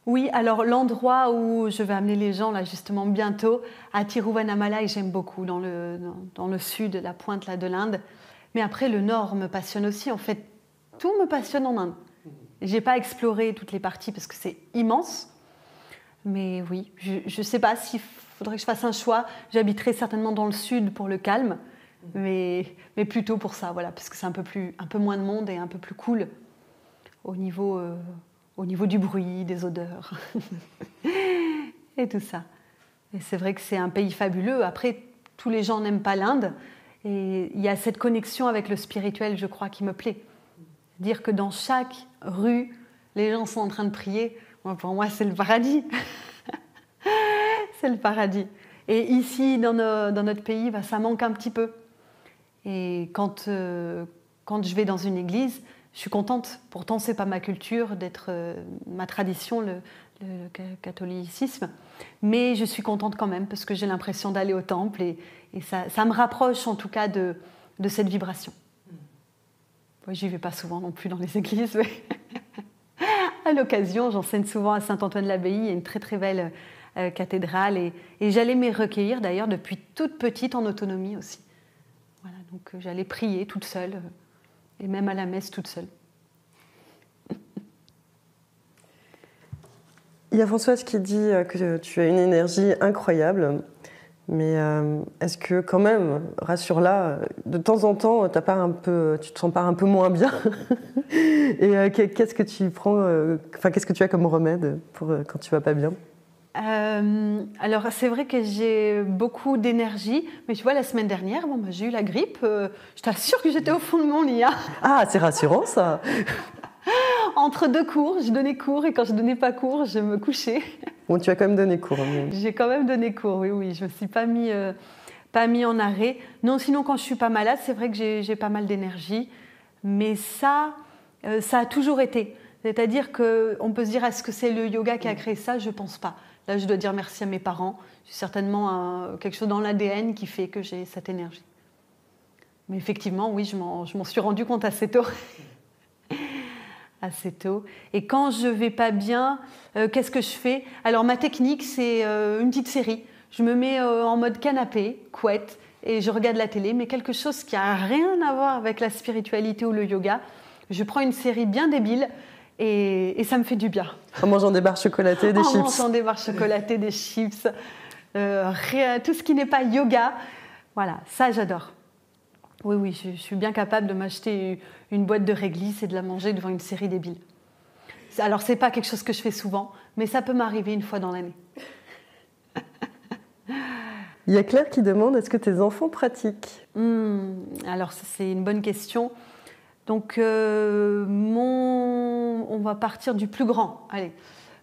Speaker 2: Oui, alors l'endroit où je vais amener les gens là justement bientôt, à Tiruvannamalai, j'aime beaucoup, dans le sud, la pointe là, de l'Inde. Mais après, le nord me passionne aussi. En fait, tout me passionne en Inde. Je n'ai pas exploré toutes les parties parce que c'est immense. Mais oui, je ne sais pas s'il faudrait que je fasse un choix. J'habiterai certainement dans le sud pour le calme, mais plutôt pour ça, voilà, parce que c'est un peu moins de monde et un peu plus cool au niveau du bruit, des odeurs et tout ça. Et c'est vrai que c'est un pays fabuleux. Après, tous les gens n'aiment pas l'Inde. Et il y a cette connexion avec le spirituel, je crois, qui me plaît. Dire que dans chaque rue, les gens sont en train de prier, pour moi, c'est le paradis. C'est le paradis. Et ici, dans notre pays, ça manque un petit peu. Et quand je vais dans une église, je suis contente. Pourtant, ce n'est pas ma culture, ma tradition, le catholicisme. Mais je suis contente quand même, parce que j'ai l'impression d'aller au temple. Et ça me rapproche, en tout cas, de cette vibration. Oui, j'y vais pas souvent non plus dans les églises, mais à l'occasion, j'enseigne souvent à Saint-Antoine-l'Abbaye. Il y a une très très belle cathédrale. Et j'allais m'y recueillir, d'ailleurs, depuis toute petite, en autonomie aussi. Voilà, donc j'allais prier toute seule, et même à la messe toute seule.
Speaker 1: Il y a Françoise qui dit que tu as une énergie incroyable, mais est-ce que quand même, rassure-la, de temps en temps, tu te sens pas un peu moins bien? Et qu'est-ce que tu prends, qu'est-ce que tu as comme remède pour quand tu vas pas bien?
Speaker 2: Alors c'est vrai que j'ai beaucoup d'énergie, mais tu vois, la semaine dernière, j'ai eu la grippe. Je t'assure que j'étais au fond de mon lit. Hein.
Speaker 1: Ah, c'est rassurant ça.
Speaker 2: Entre deux cours, je donnais cours, et quand je donnais pas cours, je me couchais.
Speaker 1: Bon, tu as quand même donné cours. Mais...
Speaker 2: J'ai quand même donné cours, oui. Je me suis pas mis en arrêt. Non, sinon quand je suis pas malade, c'est vrai que j'ai pas mal d'énergie, mais ça a toujours été. C'est-à-dire qu'on peut se dire, est-ce que c'est le yoga qui a créé ça? Je pense pas. Là, je dois dire merci à mes parents. C'est certainement quelque chose dans l'ADN qui fait que j'ai cette énergie. Mais effectivement, oui, je m'en suis rendu compte assez tôt. Assez tôt. Et quand je vais pas bien, qu'est-ce que je fais? Alors, ma technique, c'est une petite série. Je me mets en mode canapé, couette, et je regarde la télé, mais quelque chose qui n'a rien à voir avec la spiritualité ou le yoga. Je prends une série bien débile, et ça me fait du bien.
Speaker 1: En mangeant des barres chocolatées, des chips. En
Speaker 2: mangeant des barres chocolatées, des chips, tout ce qui n'est pas yoga. Voilà, ça j'adore. Oui, je suis bien capable de m'acheter une boîte de réglisse et de la manger devant une série débile. Alors, c'est pas quelque chose que je fais souvent, mais ça peut m'arriver une fois dans l'année.
Speaker 1: Il y a Claire qui demande, est-ce que tes enfants pratiquent?
Speaker 2: Alors, ça, c'est une bonne question. Donc, on va partir du plus grand. Allez,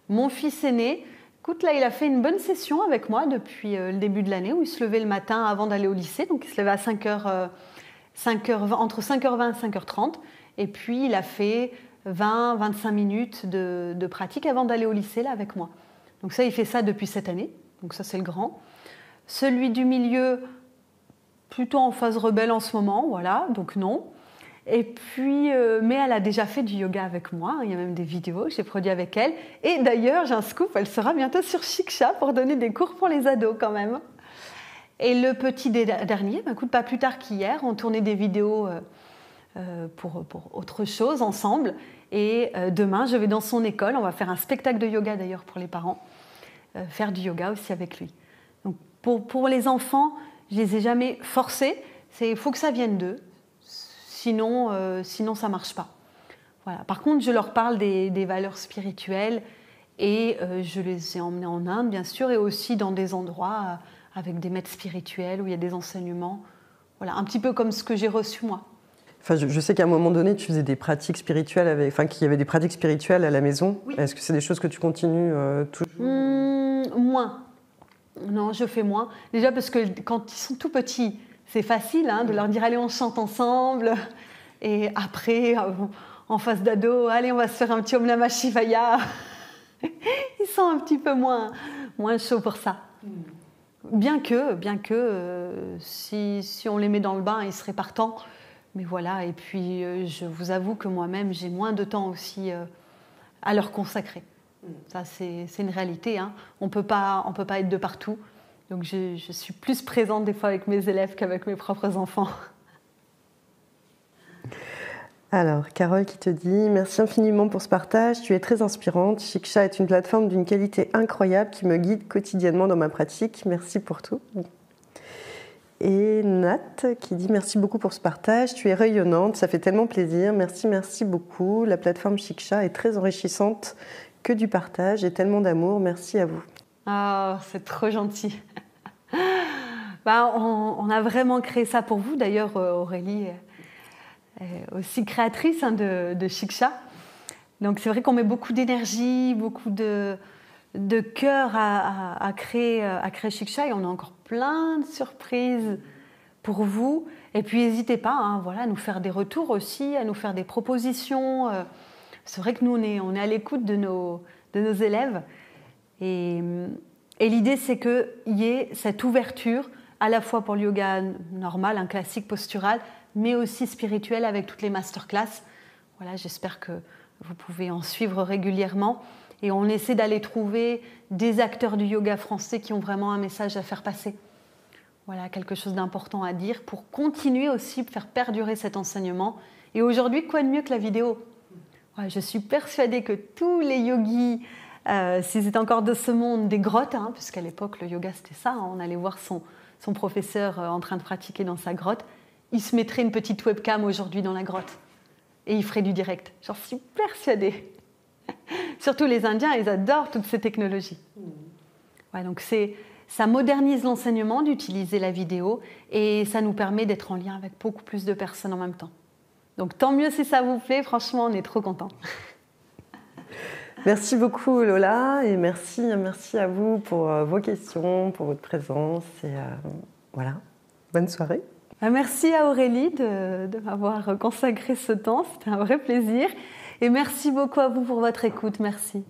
Speaker 2: mon fils aîné, écoute, là, il a fait une bonne session avec moi depuis le début de l'année, où il se levait le matin avant d'aller au lycée. Donc, il se levait à 5h20, entre 5h20 et 5h30. Et puis, il a fait 20-25 minutes de pratique avant d'aller au lycée, là, avec moi. Donc ça, il fait ça depuis cette année. Donc ça, c'est le grand. Celui du milieu, plutôt en phase rebelle en ce moment, voilà, donc non. Et puis, mais elle a déjà fait du yoga avec moi. Il y a même des vidéos que j'ai produites avec elle. Et d'ailleurs, j'ai un scoop, elle sera bientôt sur Shiksha pour donner des cours pour les ados quand même. Et le petit dernier, écoute, pas plus tard qu'hier, on tournait des vidéos pour autre chose ensemble. Et demain, je vais dans son école. On va faire un spectacle de yoga d'ailleurs pour les parents. Faire du yoga aussi avec lui. Donc pour les enfants, je les ai jamais forcés. Il faut que ça vienne d'eux. Sinon, ça ne marche pas. Voilà. Par contre, je leur parle des valeurs spirituelles et je les ai emmenés en Inde, bien sûr, et aussi dans des endroits avec des maîtres spirituels où il y a des enseignements. Voilà, un petit peu comme ce que j'ai reçu moi.
Speaker 1: Enfin, je sais qu'à un moment donné, tu faisais des pratiques spirituelles, qu'il y avait des pratiques spirituelles à la maison. Oui. Est-ce que c'est des choses que tu continues toujours?
Speaker 2: Moins. Non, je fais moins. Déjà parce que quand ils sont tout petits, c'est facile de leur dire « allez, on chante ensemble ». Et après, en face d'ado, « allez, on va se faire un petit Om Namah Shivaya ». Ils sont un petit peu moins chauds pour ça. Bien que si on les met dans le bain, ils seraient partants. Mais voilà, et puis je vous avoue que moi-même, j'ai moins de temps aussi à leur consacrer. Ça, c'est une réalité. Hein. On peut pas être de partout. Donc je suis plus présente des fois avec mes élèves qu'avec mes propres enfants.
Speaker 1: Alors, Carole qui te dit « Merci infiniment pour ce partage, tu es très inspirante. Shiksha est une plateforme d'une qualité incroyable qui me guide quotidiennement dans ma pratique. Merci pour tout. » Et Nat qui dit « Merci beaucoup pour ce partage, tu es rayonnante, ça fait tellement plaisir. Merci beaucoup. La plateforme Shiksha est très enrichissante, que du partage et tellement d'amour. Merci à vous. »
Speaker 2: Ah, c'est trop gentil. On a vraiment créé ça pour vous. D'ailleurs, Aurélie est aussi créatrice de Shiksha. Donc c'est vrai qu'on met beaucoup d'énergie, beaucoup de cœur à créer Shiksha, et on a encore plein de surprises pour vous. Et puis n'hésitez pas à nous faire des retours aussi, à nous faire des propositions. C'est vrai que nous, on est à l'écoute de nos élèves. Et l'idée, c'est qu'il y ait cette ouverture, à la fois pour le yoga normal, un classique postural, mais aussi spirituel avec toutes les masterclass. Voilà, j'espère que vous pouvez en suivre régulièrement. Et on essaie d'aller trouver des acteurs du yoga français qui ont vraiment un message à faire passer. Voilà, quelque chose d'important à dire pour continuer aussi, faire perdurer cet enseignement. Et aujourd'hui, quoi de mieux que la vidéo ? Ouais, je suis persuadée que tous les yogis, s'ils étaient encore de ce monde, des grottes, puisqu'à l'époque, le yoga, c'était ça, on allait voir son professeur en train de pratiquer dans sa grotte, il se mettrait une petite webcam aujourd'hui dans la grotte et il ferait du direct. J'en suis persuadée. Surtout les Indiens, ils adorent toutes ces technologies. Ouais, donc ça modernise l'enseignement d'utiliser la vidéo et ça nous permet d'être en lien avec beaucoup plus de personnes en même temps. Donc tant mieux si ça vous plaît, franchement, on est trop contents.
Speaker 1: Merci beaucoup Lola et merci à vous pour vos questions, pour votre présence et voilà, bonne soirée.
Speaker 2: Merci à Aurélie de m'avoir consacré ce temps, c'était un vrai plaisir. Et merci beaucoup à vous pour votre écoute, merci.